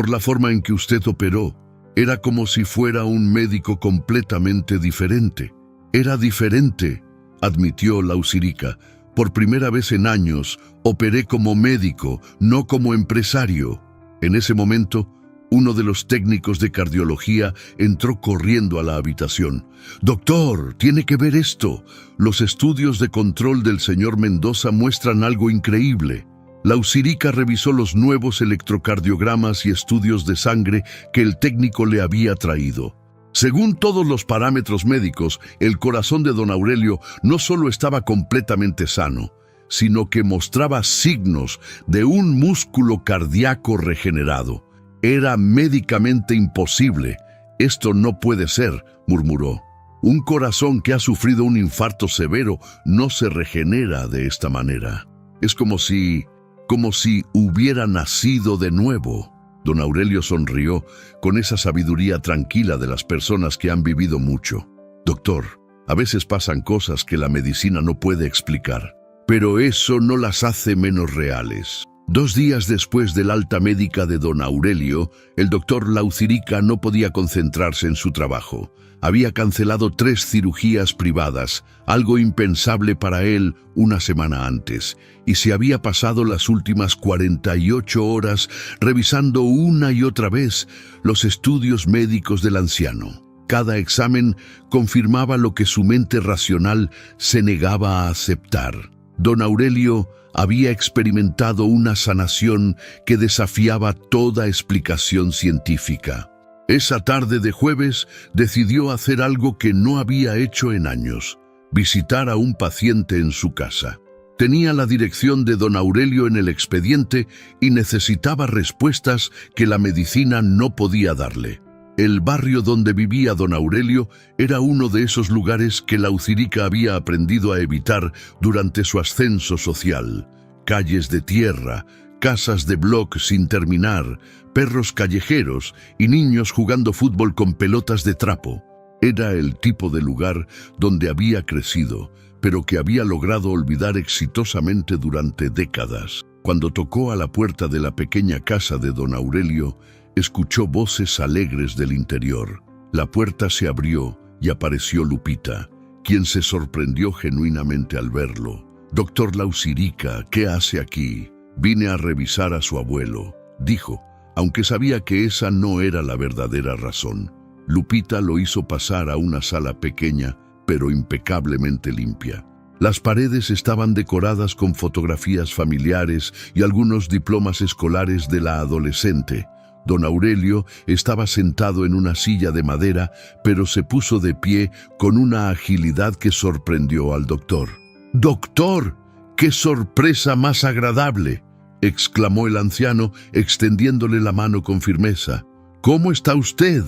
la forma en que usted operó. Era como si fuera un médico completamente diferente». «Era diferente», admitió la Usirica. «Por primera vez en años, operé como médico, no como empresario». En ese momento, uno de los técnicos de cardiología entró corriendo a la habitación. «Doctor, tiene que ver esto. Los estudios de control del señor Mendoza muestran algo increíble». La Usirica revisó los nuevos electrocardiogramas y estudios de sangre que el técnico le había traído. Según todos los parámetros médicos, el corazón de don Aurelio no solo estaba completamente sano, sino que mostraba signos de un músculo cardíaco regenerado. «Era médicamente imposible. Esto no puede ser», murmuró. «Un corazón que ha sufrido un infarto severo no se regenera de esta manera. Es como si hubiera nacido de nuevo». Don Aurelio sonrió con esa sabiduría tranquila de las personas que han vivido mucho. «Doctor, a veces pasan cosas que la medicina no puede explicar, pero eso no las hace menos reales». 2 días después del alta médica de don Aurelio, el doctor La Usirica no podía concentrarse en su trabajo. Había cancelado 3 cirugías privadas, algo impensable para él una semana antes, y se había pasado las últimas 48 horas revisando una y otra vez los estudios médicos del anciano. Cada examen confirmaba lo que su mente racional se negaba a aceptar. Don Aurelio había experimentado una sanación que desafiaba toda explicación científica. Esa tarde de jueves decidió hacer algo que no había hecho en años: visitar a un paciente en su casa. Tenía la dirección de don Aurelio en el expediente y necesitaba respuestas que la medicina no podía darle. El barrio donde vivía don Aurelio era uno de esos lugares que la Usirica había aprendido a evitar durante su ascenso social. Calles de tierra, casas de bloc sin terminar, perros callejeros y niños jugando fútbol con pelotas de trapo. Era el tipo de lugar donde había crecido, pero que había logrado olvidar exitosamente durante décadas. Cuando tocó a la puerta de la pequeña casa de don Aurelio, escuchó voces alegres del interior. La puerta se abrió y apareció Lupita, quien se sorprendió genuinamente al verlo. «Doctor Lausirica, ¿qué hace aquí?» «Vine a revisar a su abuelo», dijo, aunque sabía que esa no era la verdadera razón. Lupita lo hizo pasar a una sala pequeña, pero impecablemente limpia. Las paredes estaban decoradas con fotografías familiares y algunos diplomas escolares de la adolescente. Don Aurelio estaba sentado en una silla de madera, pero se puso de pie con una agilidad que sorprendió al doctor. «¡Doctor! ¡Qué sorpresa más agradable!», exclamó el anciano, extendiéndole la mano con firmeza. «¿Cómo está usted?».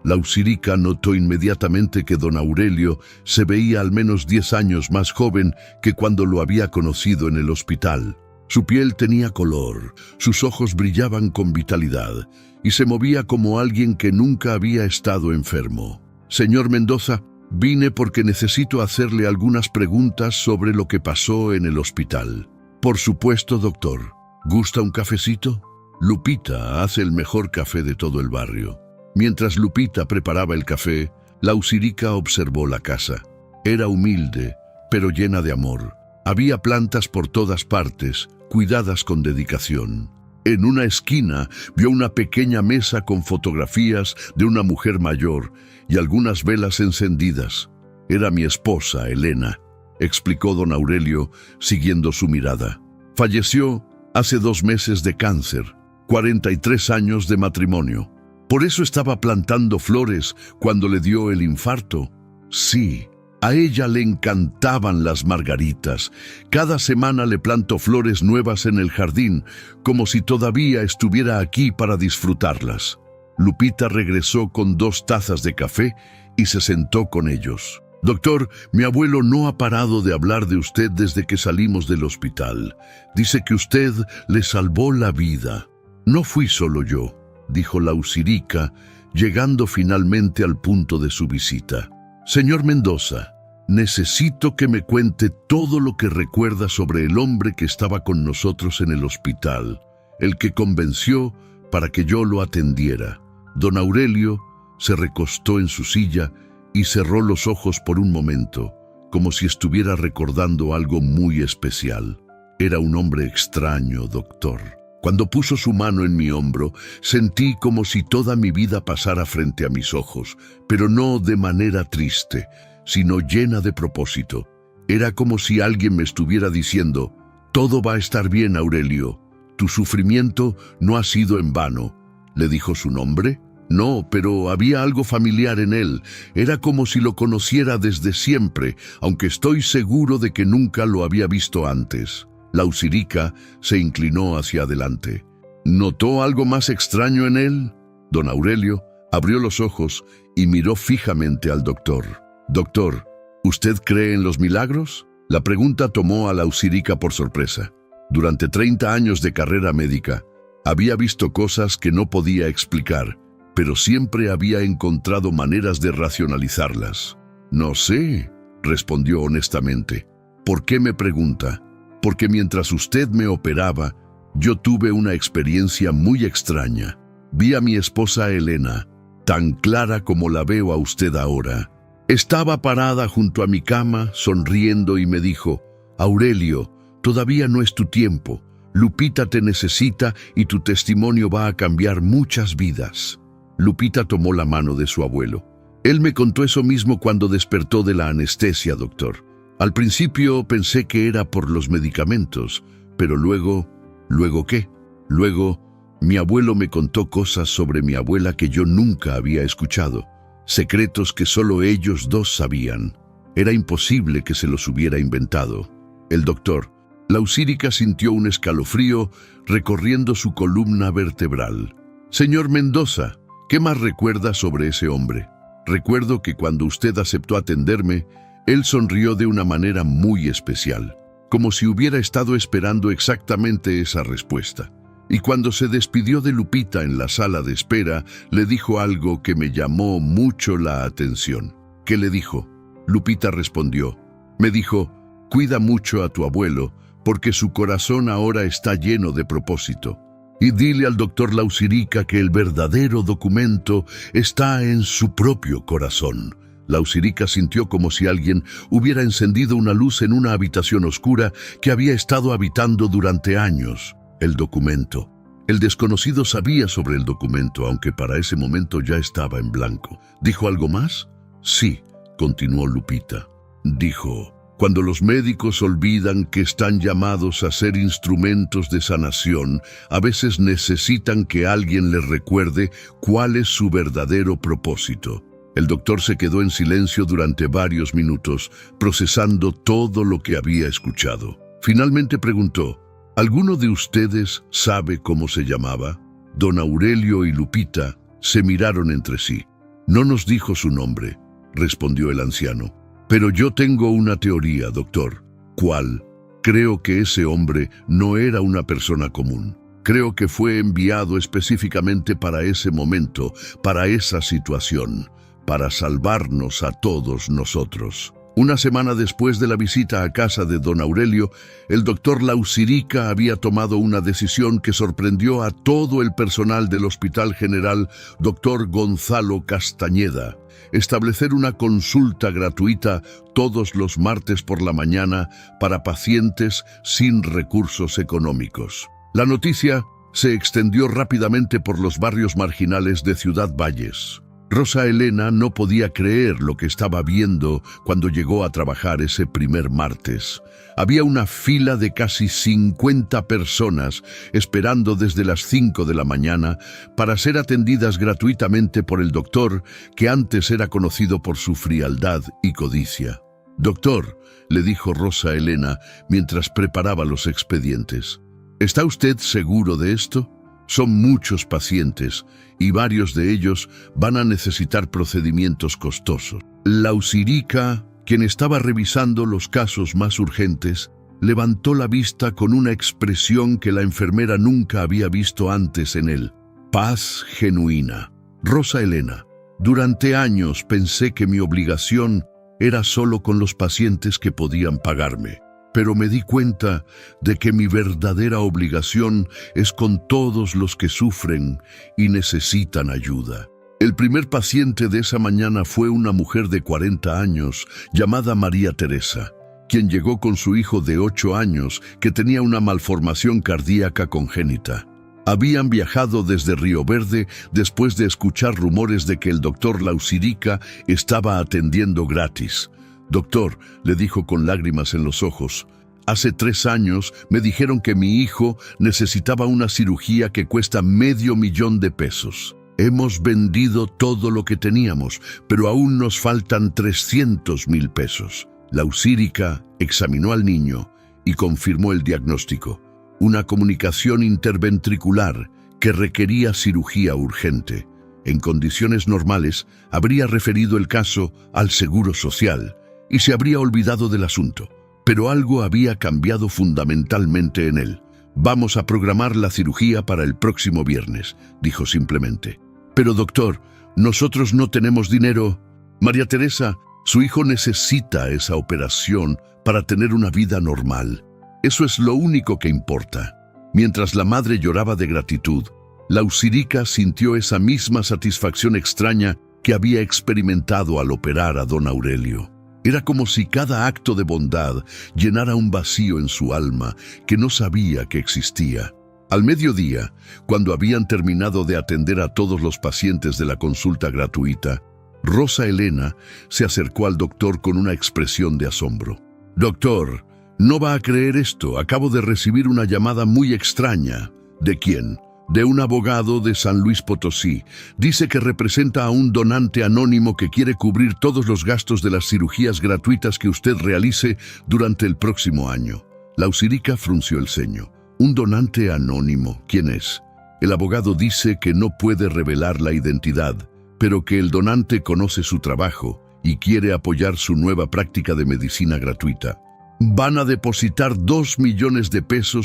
Lausirica notó inmediatamente que don Aurelio se veía al menos 10 años más joven que cuando lo había conocido en el hospital. Su piel tenía color, sus ojos brillaban con vitalidad y se movía como alguien que nunca había estado enfermo. «Señor Mendoza, vine porque necesito hacerle algunas preguntas sobre lo que pasó en el hospital». «Por supuesto, doctor. ¿Gusta un cafecito?». Lupita hace el mejor café de todo el barrio. Mientras Lupita preparaba el café, Lausirica observó la casa. Era humilde, pero llena de amor. Había plantas por todas partes, cuidadas con dedicación. En una esquina vio una pequeña mesa con fotografías de una mujer mayor y algunas velas encendidas. «Era mi esposa, Elena», explicó don Aurelio, siguiendo su mirada. «Falleció hace 2 meses de cáncer, 43 años de matrimonio. Por eso estaba plantando flores cuando le dio el infarto». «Sí, a ella le encantaban las margaritas. Cada semana le planto flores nuevas en el jardín, como si todavía estuviera aquí para disfrutarlas». Lupita regresó con 2 tazas de café y se sentó con ellos. «Doctor, mi abuelo no ha parado de hablar de usted desde que salimos del hospital. Dice que usted le salvó la vida». «No fui solo yo», dijo Lausirica, llegando finalmente al punto de su visita. «Señor Mendoza, necesito que me cuente todo lo que recuerda sobre el hombre que estaba con nosotros en el hospital, el que convenció para que yo lo atendiera». Don Aurelio se recostó en su silla y cerró los ojos por un momento, como si estuviera recordando algo muy especial. «Era un hombre extraño, doctor. Cuando puso su mano en mi hombro, sentí como si toda mi vida pasara frente a mis ojos, pero no de manera triste, sino llena de propósito. Era como si alguien me estuviera diciendo: «Todo va a estar bien, Aurelio. Tu sufrimiento no ha sido en vano». ¿Le dijo su nombre? No, pero había algo familiar en él. Era como si lo conociera desde siempre, aunque estoy seguro de que nunca lo había visto antes. Lausirica se inclinó hacia adelante. ¿Notó algo más extraño en él? Don Aurelio abrió los ojos y miró fijamente al doctor. «Doctor, ¿usted cree en los milagros?». La pregunta tomó a Lausirica por sorpresa. Durante 30 años de carrera médica, había visto cosas que no podía explicar, pero siempre había encontrado maneras de racionalizarlas. «No sé», respondió honestamente. «¿Por qué me pregunta?». «Porque mientras usted me operaba, yo tuve una experiencia muy extraña. Vi a mi esposa Elena, tan clara como la veo a usted ahora. Estaba parada junto a mi cama, sonriendo, y me dijo: «Aurelio, todavía no es tu tiempo. Lupita te necesita y tu testimonio va a cambiar muchas vidas». Lupita tomó la mano de su abuelo. «Él me contó eso mismo cuando despertó de la anestesia, doctor. Al principio pensé que era por los medicamentos, pero luego... ¿Luego qué? Luego, mi abuelo me contó cosas sobre mi abuela que yo nunca había escuchado. Secretos que solo ellos dos sabían. Era imposible que se los hubiera inventado». El doctor Lausirica sintió un escalofrío recorriendo su columna vertebral. «Señor Mendoza, ¿qué más recuerda sobre ese hombre?». «Recuerdo que cuando usted aceptó atenderme, él sonrió de una manera muy especial, como si hubiera estado esperando exactamente esa respuesta. Y cuando se despidió de Lupita en la sala de espera, le dijo algo que me llamó mucho la atención». «¿Qué le dijo?». Lupita respondió: «Me dijo, Cuida mucho a tu abuelo, porque su corazón ahora está lleno de propósito. Y dile al doctor Lausirica que el verdadero documento está en su propio corazón. Lausirica sintió como si alguien hubiera encendido una luz en una habitación oscura que había estado habitando durante años. El documento. El desconocido sabía sobre el documento, aunque para ese momento ya estaba en blanco. ¿Dijo algo más? Sí, continuó Lupita. Dijo: cuando los médicos olvidan que están llamados a ser instrumentos de sanación, a veces necesitan que alguien les recuerde cuál es su verdadero propósito. El doctor se quedó en silencio durante varios minutos, procesando todo lo que había escuchado. Finalmente preguntó: ¿alguno de ustedes sabe cómo se llamaba? Don Aurelio y Lupita se miraron entre sí. No nos dijo su nombre, respondió el anciano. Pero yo tengo una teoría, doctor. ¿Cuál? Creo que ese hombre no era una persona común. Creo que fue enviado específicamente para ese momento, para esa situación, para salvarnos a todos nosotros. Una semana después de la visita a casa de don Aurelio, el doctor Lausirica había tomado una decisión que sorprendió a todo el personal del Hospital General Dr. Gonzalo Castañeda: establecer una consulta gratuita todos los martes por la mañana para pacientes sin recursos económicos. La noticia se extendió rápidamente por los barrios marginales de Ciudad Valles. Rosa Elena no podía creer lo que estaba viendo cuando llegó a trabajar ese primer martes. Había una fila de casi 50 personas esperando desde las 5 de la mañana para ser atendidas gratuitamente por el doctor, que antes era conocido por su frialdad y codicia. «Doctor», le dijo Rosa Elena mientras preparaba los expedientes, «¿está usted seguro de esto? Son muchos pacientes y varios de ellos van a necesitar procedimientos costosos». Lausirica, quien estaba revisando los casos más urgentes, levantó la vista con una expresión que la enfermera nunca había visto antes en él: paz genuina. «Rosa Elena, durante años pensé que mi obligación era solo con los pacientes que podían pagarme. Pero me di cuenta de que mi verdadera obligación es con todos los que sufren y necesitan ayuda». El primer paciente de esa mañana fue una mujer de 40 años llamada María Teresa, quien llegó con su hijo de 8 años que tenía una malformación cardíaca congénita. Habían viajado desde Río Verde después de escuchar rumores de que el doctor Lausirica estaba atendiendo gratis. «Doctor», le dijo con lágrimas en los ojos, «hace 3 años me dijeron que mi hijo necesitaba una cirugía que cuesta $500,000. Hemos vendido todo lo que teníamos, pero aún nos faltan $300,000. Lausirica examinó al niño y confirmó el diagnóstico: una comunicación interventricular que requería cirugía urgente. En condiciones normales, habría referido el caso al Seguro Social y se habría olvidado del asunto. Pero algo había cambiado fundamentalmente en él. «Vamos a programar la cirugía para el próximo viernes», dijo simplemente. «Pero doctor, nosotros no tenemos dinero». «María Teresa, su hijo necesita esa operación para tener una vida normal. Eso es lo único que importa». Mientras la madre lloraba de gratitud, Lausirica sintió esa misma satisfacción extraña que había experimentado al operar a don Aurelio. Era como si cada acto de bondad llenara un vacío en su alma que no sabía que existía. Al mediodía, cuando habían terminado de atender a todos los pacientes de la consulta gratuita, Rosa Elena se acercó al doctor con una expresión de asombro. «Doctor, no va a creer esto. Acabo de recibir una llamada muy extraña». «¿De quién?» «De un abogado de San Luis Potosí. Dice que representa a un donante anónimo que quiere cubrir todos los gastos de las cirugías gratuitas que usted realice durante el próximo año». Lausirica frunció el ceño. «¿Un donante anónimo? ¿Quién es?» El abogado dice que no puede revelar la identidad, pero que el donante conoce su trabajo y quiere apoyar su nueva práctica de medicina gratuita. Van a depositar $2 millones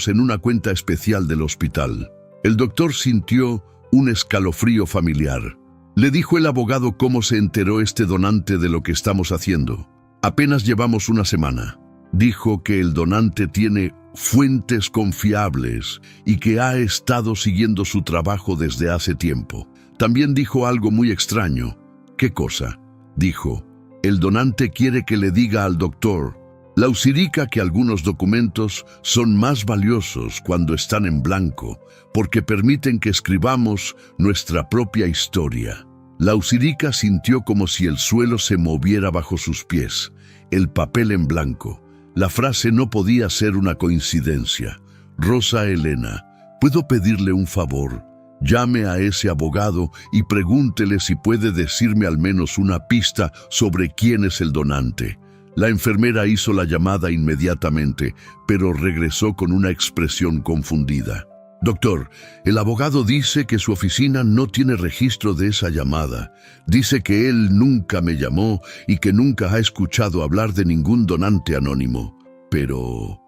en una cuenta especial del hospital». El doctor sintió un escalofrío familiar. Le dijo el abogado cómo se enteró este donante de lo que estamos haciendo. «Apenas llevamos una semana. Dijo que el donante tiene fuentes confiables y que ha estado siguiendo su trabajo desde hace tiempo. También dijo algo muy extraño. ¿Qué cosa? Dijo, el donante quiere que le diga al doctor Lausirica que algunos documentos son más valiosos cuando están en blanco, porque permiten que escribamos nuestra propia historia. Lausirica sintió como si el suelo se moviera bajo sus pies, el papel en blanco. La frase no podía ser una coincidencia. Rosa Elena, ¿puedo pedirle un favor? Llame a ese abogado y pregúntele si puede decirme al menos una pista sobre quién es el donante. La enfermera hizo la llamada inmediatamente, pero regresó con una expresión confundida. Doctor, el abogado dice que su oficina no tiene registro de esa llamada. Dice que él nunca me llamó y que nunca ha escuchado hablar de ningún donante anónimo. Pero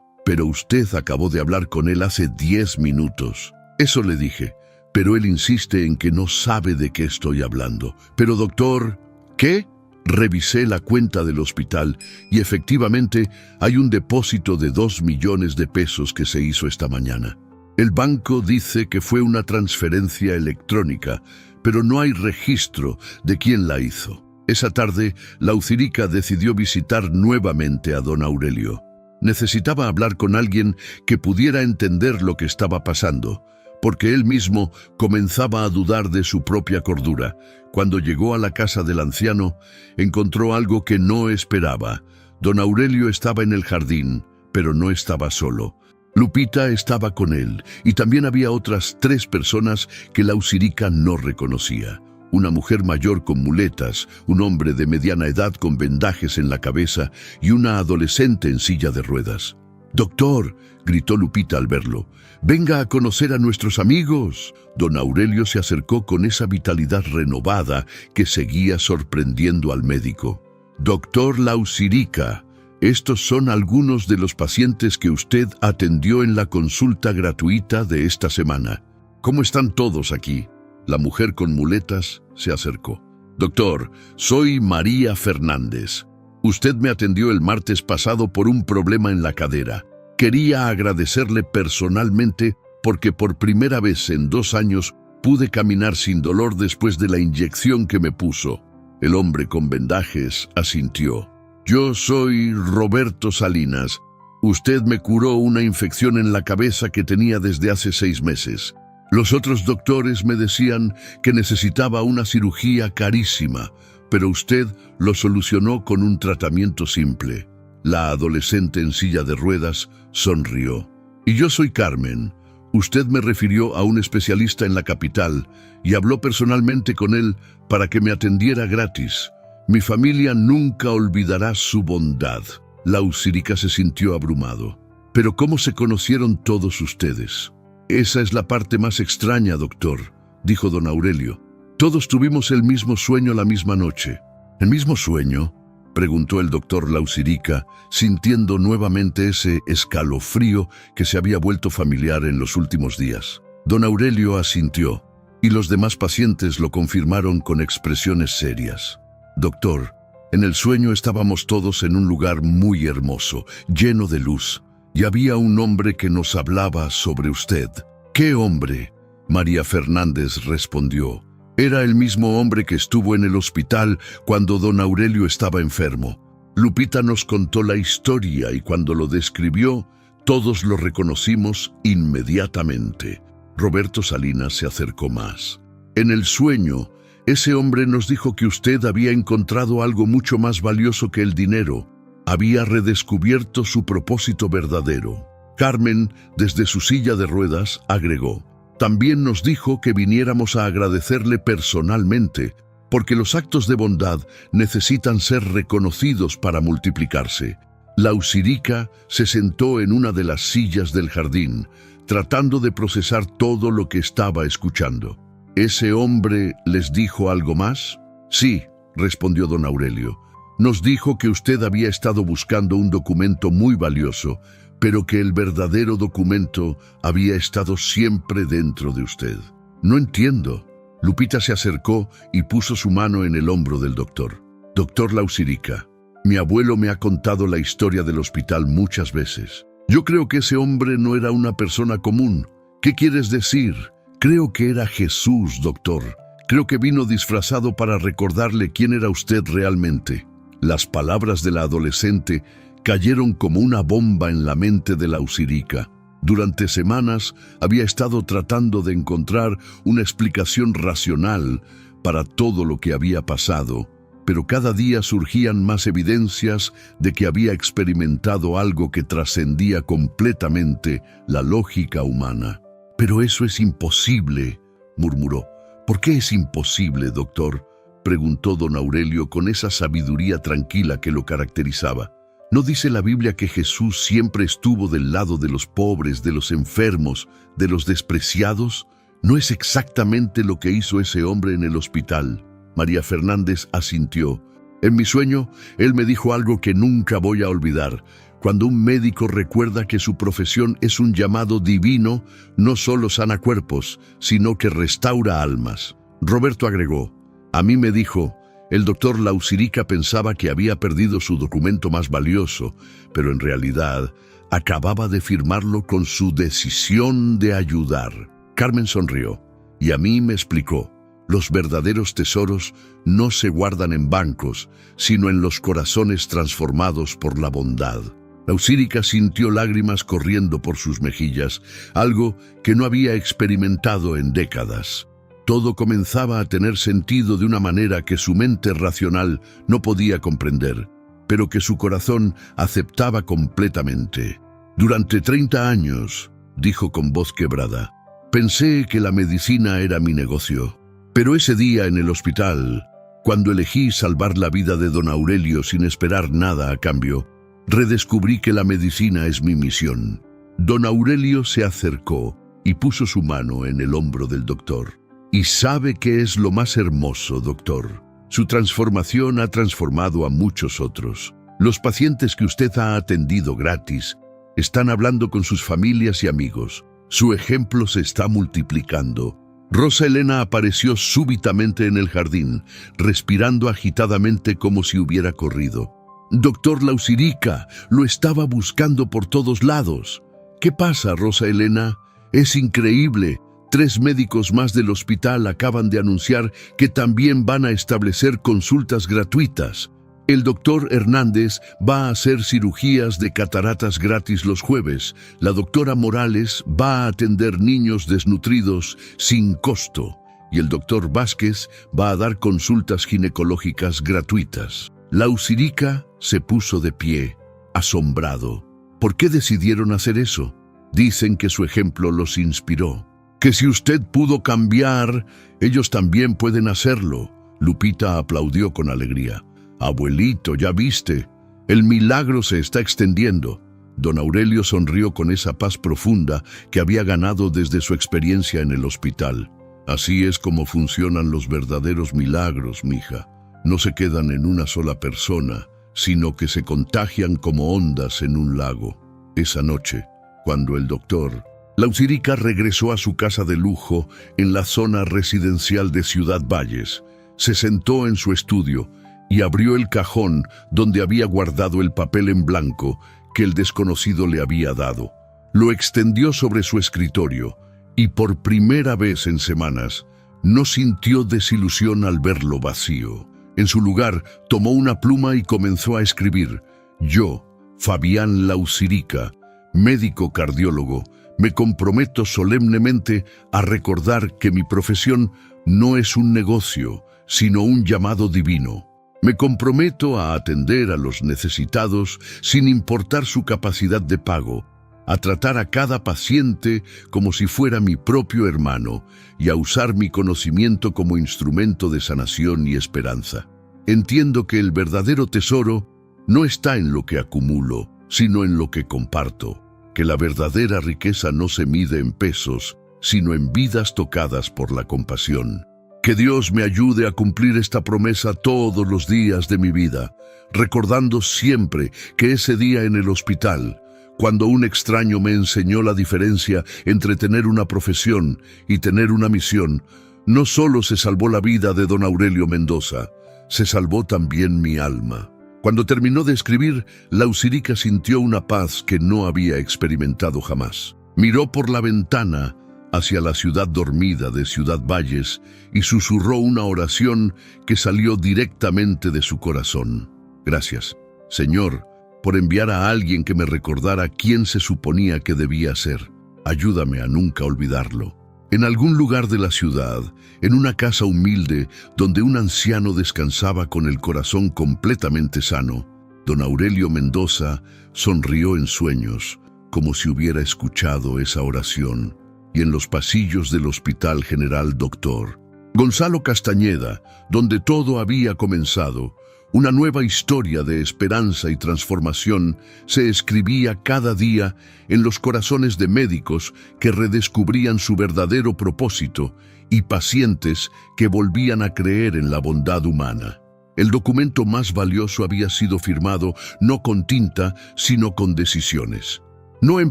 usted acabó de hablar con él hace 10 minutos. Eso le dije, pero él insiste en que no sabe de qué estoy hablando. Pero doctor, ¿qué? Revisé la cuenta del hospital y efectivamente hay un depósito de 2 millones de pesos que se hizo esta mañana. El banco dice que fue una transferencia electrónica, pero no hay registro de quién la hizo. Esa tarde, Lausirica decidió visitar nuevamente a don Aurelio. Necesitaba hablar con alguien que pudiera entender lo que estaba pasando, porque él mismo comenzaba a dudar de su propia cordura. Cuando llegó a la casa del anciano, encontró algo que no esperaba. Don Aurelio estaba en el jardín, pero no estaba solo. Lupita estaba con él, y también había otras 3 personas que Lausirica no reconocía. Una mujer mayor con muletas, un hombre de mediana edad con vendajes en la cabeza y una adolescente en silla de ruedas. «Doctor», gritó Lupita al verlo, «venga a conocer a nuestros amigos». Don Aurelio se acercó con esa vitalidad renovada que seguía sorprendiendo al médico. «Doctor Lausirica, estos son algunos de los pacientes que usted atendió en la consulta gratuita de esta semana. ¿Cómo están todos aquí?». La mujer con muletas se acercó. «Doctor, soy María Fernández. Usted me atendió el martes pasado por un problema en la cadera. Quería agradecerle personalmente porque por primera vez en 2 años pude caminar sin dolor después de la inyección que me puso». El hombre con vendajes asintió. «Yo soy Roberto Salinas. Usted me curó una infección en la cabeza que tenía desde hace 6 meses. Los otros doctores me decían que necesitaba una cirugía carísima, pero usted lo solucionó con un tratamiento simple». La adolescente en silla de ruedas sonrió. «Y yo soy Carmen. Usted me refirió a un especialista en la capital y habló personalmente con él para que me atendiera gratis. Mi familia nunca olvidará su bondad». Lausirica se sintió abrumado. «¿Pero cómo se conocieron todos ustedes?». «Esa es la parte más extraña, doctor», dijo don Aurelio. «Todos tuvimos el mismo sueño la misma noche». «¿El mismo sueño?», preguntó el doctor Lausirica, sintiendo nuevamente ese escalofrío que se había vuelto familiar en los últimos días. Don Aurelio asintió, y los demás pacientes lo confirmaron con expresiones serias. «Doctor, en el sueño estábamos todos en un lugar muy hermoso, lleno de luz, y había un hombre que nos hablaba sobre usted». «¿Qué hombre?», María Fernández respondió. «Era el mismo hombre que estuvo en el hospital cuando don Aurelio estaba enfermo. Lupita nos contó la historia y cuando lo describió, todos lo reconocimos inmediatamente». Roberto Salinas se acercó más. «En el sueño, ese hombre nos dijo que usted había encontrado algo mucho más valioso que el dinero. Había redescubierto su propósito verdadero». Carmen, desde su silla de ruedas, agregó: «También nos dijo que viniéramos a agradecerle personalmente, porque los actos de bondad necesitan ser reconocidos para multiplicarse». Lausirica se sentó en una de las sillas del jardín, tratando de procesar todo lo que estaba escuchando. «¿Ese hombre les dijo algo más?». «Sí», respondió don Aurelio. «Nos dijo que usted había estado buscando un documento muy valioso, pero que el verdadero documento había estado siempre dentro de usted». «No entiendo». Lupita se acercó y puso su mano en el hombro del doctor. «Doctor Lausirica, Mi abuelo me ha contado la historia del hospital muchas veces. Yo creo que ese hombre no era una persona común. ¿Qué quieres decir? Creo que era Jesús, doctor. Creo que vino disfrazado para recordarle quién era usted realmente. Las palabras de la adolescente cayeron como una bomba en la mente de Lausirica. Durante semanas había estado tratando de encontrar una explicación racional para todo lo que había pasado, pero cada día surgían más evidencias de que había experimentado algo que trascendía completamente la lógica humana. «Pero eso es imposible», murmuró. «¿Por qué es imposible, doctor?», preguntó don Aurelio con esa sabiduría tranquila que lo caracterizaba. ¿No dice la Biblia que Jesús siempre estuvo del lado de los pobres, de los enfermos, de los despreciados? ¿No es exactamente lo que hizo ese hombre en el hospital? María Fernández asintió. En mi sueño, él me dijo algo que nunca voy a olvidar. Cuando un médico recuerda que su profesión es un llamado divino, no solo sana cuerpos, sino que restaura almas. Roberto agregó, a mí me dijo, el doctor Lausirica pensaba que había perdido su documento más valioso, pero en realidad acababa de firmarlo con su decisión de ayudar. Carmen sonrió y a mí me explicó, los verdaderos tesoros no se guardan en bancos, sino en los corazones transformados por la bondad. Lausirica sintió lágrimas corriendo por sus mejillas, algo que no había experimentado en décadas. Todo comenzaba a tener sentido de una manera que su mente racional no podía comprender, pero que su corazón aceptaba completamente. Durante 30 años, dijo con voz quebrada, pensé que la medicina era mi negocio. Pero ese día en el hospital, cuando elegí salvar la vida de don Aurelio sin esperar nada a cambio, redescubrí que la medicina es mi misión. Don Aurelio se acercó y puso su mano en el hombro del doctor. Y sabe que es lo más hermoso, doctor. Su transformación ha transformado a muchos otros. Los pacientes que usted ha atendido gratis están hablando con sus familias y amigos. Su ejemplo se está multiplicando. Rosa Elena apareció súbitamente en el jardín, respirando agitadamente como si hubiera corrido. Doctor Lausirica, lo estaba buscando por todos lados. ¿Qué pasa, Rosa Elena? Es increíble. 3 médicos más del hospital acaban de anunciar que también van a establecer consultas gratuitas. El doctor Hernández va a hacer cirugías de cataratas gratis los jueves. La doctora Morales va a atender niños desnutridos sin costo. Y el doctor Vázquez va a dar consultas ginecológicas gratuitas. Lausirica se puso de pie, asombrado. ¿Por qué decidieron hacer eso? Dicen que su ejemplo los inspiró. Que si usted pudo cambiar, ellos también pueden hacerlo. Lupita aplaudió con alegría. Abuelito, ya viste, el milagro se está extendiendo. Don Aurelio sonrió con esa paz profunda que había ganado desde su experiencia en el hospital. Así es como funcionan los verdaderos milagros, mija. No se quedan en una sola persona, sino que se contagian como ondas en un lago. Esa noche, cuando el doctor Lausirica regresó a su casa de lujo en la zona residencial de Ciudad Valles, se sentó en su estudio y abrió el cajón donde había guardado el papel en blanco que el desconocido le había dado. Lo extendió sobre su escritorio y por primera vez en semanas no sintió desilusión al verlo vacío. En su lugar tomó una pluma y comenzó a escribir. Yo, Fabián Lausirica, médico cardiólogo, me comprometo solemnemente a recordar que mi profesión no es un negocio, sino un llamado divino. Me comprometo a atender a los necesitados sin importar su capacidad de pago, a tratar a cada paciente como si fuera mi propio hermano y a usar mi conocimiento como instrumento de sanación y esperanza. Entiendo que el verdadero tesoro no está en lo que acumulo, sino en lo que comparto. Que la verdadera riqueza no se mide en pesos, sino en vidas tocadas por la compasión. Que Dios me ayude a cumplir esta promesa todos los días de mi vida, recordando siempre que ese día en el hospital, cuando un extraño me enseñó la diferencia entre tener una profesión y tener una misión, no solo se salvó la vida de don Aurelio Mendoza, se salvó también mi alma. Cuando terminó de escribir, Lausirica sintió una paz que no había experimentado jamás. Miró por la ventana hacia la ciudad dormida de Ciudad Valles y susurró una oración que salió directamente de su corazón. Gracias, Señor, por enviar a alguien que me recordara quién se suponía que debía ser. Ayúdame a nunca olvidarlo. En algún lugar de la ciudad, en una casa humilde donde un anciano descansaba con el corazón completamente sano, don Aurelio Mendoza sonrió en sueños, como si hubiera escuchado esa oración, y en los pasillos del Hospital General Dr. Gonzalo Castañeda, donde todo había comenzado, una nueva historia de esperanza y transformación se escribía cada día en los corazones de médicos que redescubrían su verdadero propósito y pacientes que volvían a creer en la bondad humana. El documento más valioso había sido firmado no con tinta, sino con decisiones. No en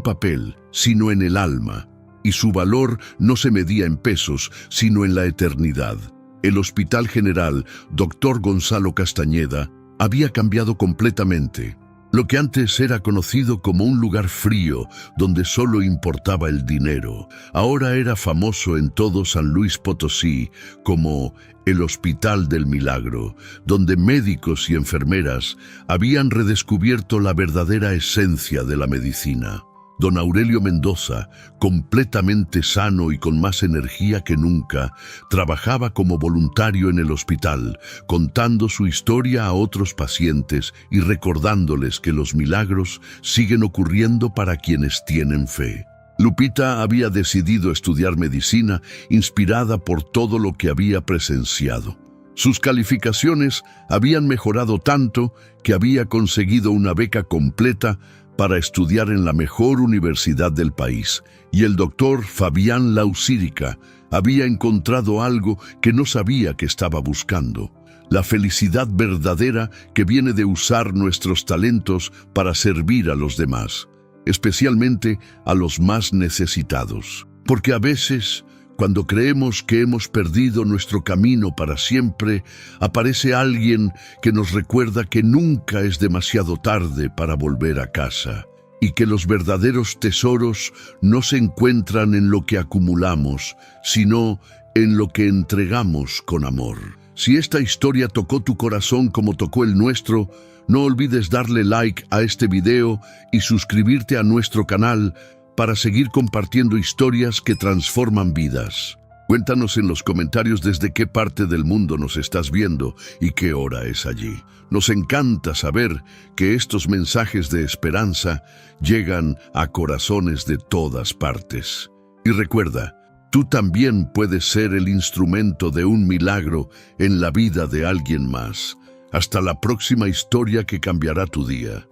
papel, sino en el alma. Y su valor no se medía en pesos, sino en la eternidad. El Hospital General Dr. Gonzalo Castañeda había cambiado completamente. Lo que antes era conocido como un lugar frío, donde solo importaba el dinero, ahora era famoso en todo San Luis Potosí como el Hospital del Milagro, donde médicos y enfermeras habían redescubierto la verdadera esencia de la medicina. Don Aurelio Mendoza, completamente sano y con más energía que nunca, trabajaba como voluntario en el hospital, contando su historia a otros pacientes y recordándoles que los milagros siguen ocurriendo para quienes tienen fe. Lupita había decidido estudiar medicina, inspirada por todo lo que había presenciado. Sus calificaciones habían mejorado tanto que había conseguido una beca completa para estudiar en la mejor universidad del país, y el doctor Fabián Lausirica había encontrado algo que no sabía que estaba buscando: la felicidad verdadera que viene de usar nuestros talentos para servir a los demás, especialmente a los más necesitados. Porque a veces, cuando creemos que hemos perdido nuestro camino para siempre, aparece alguien que nos recuerda que nunca es demasiado tarde para volver a casa y que los verdaderos tesoros no se encuentran en lo que acumulamos, sino en lo que entregamos con amor. Si esta historia tocó tu corazón como tocó el nuestro, no olvides darle like a este video y suscribirte a nuestro canal para seguir compartiendo historias que transforman vidas. Cuéntanos en los comentarios desde qué parte del mundo nos estás viendo y qué hora es allí. Nos encanta saber que estos mensajes de esperanza llegan a corazones de todas partes. Y recuerda, tú también puedes ser el instrumento de un milagro en la vida de alguien más. Hasta la próxima historia que cambiará tu día.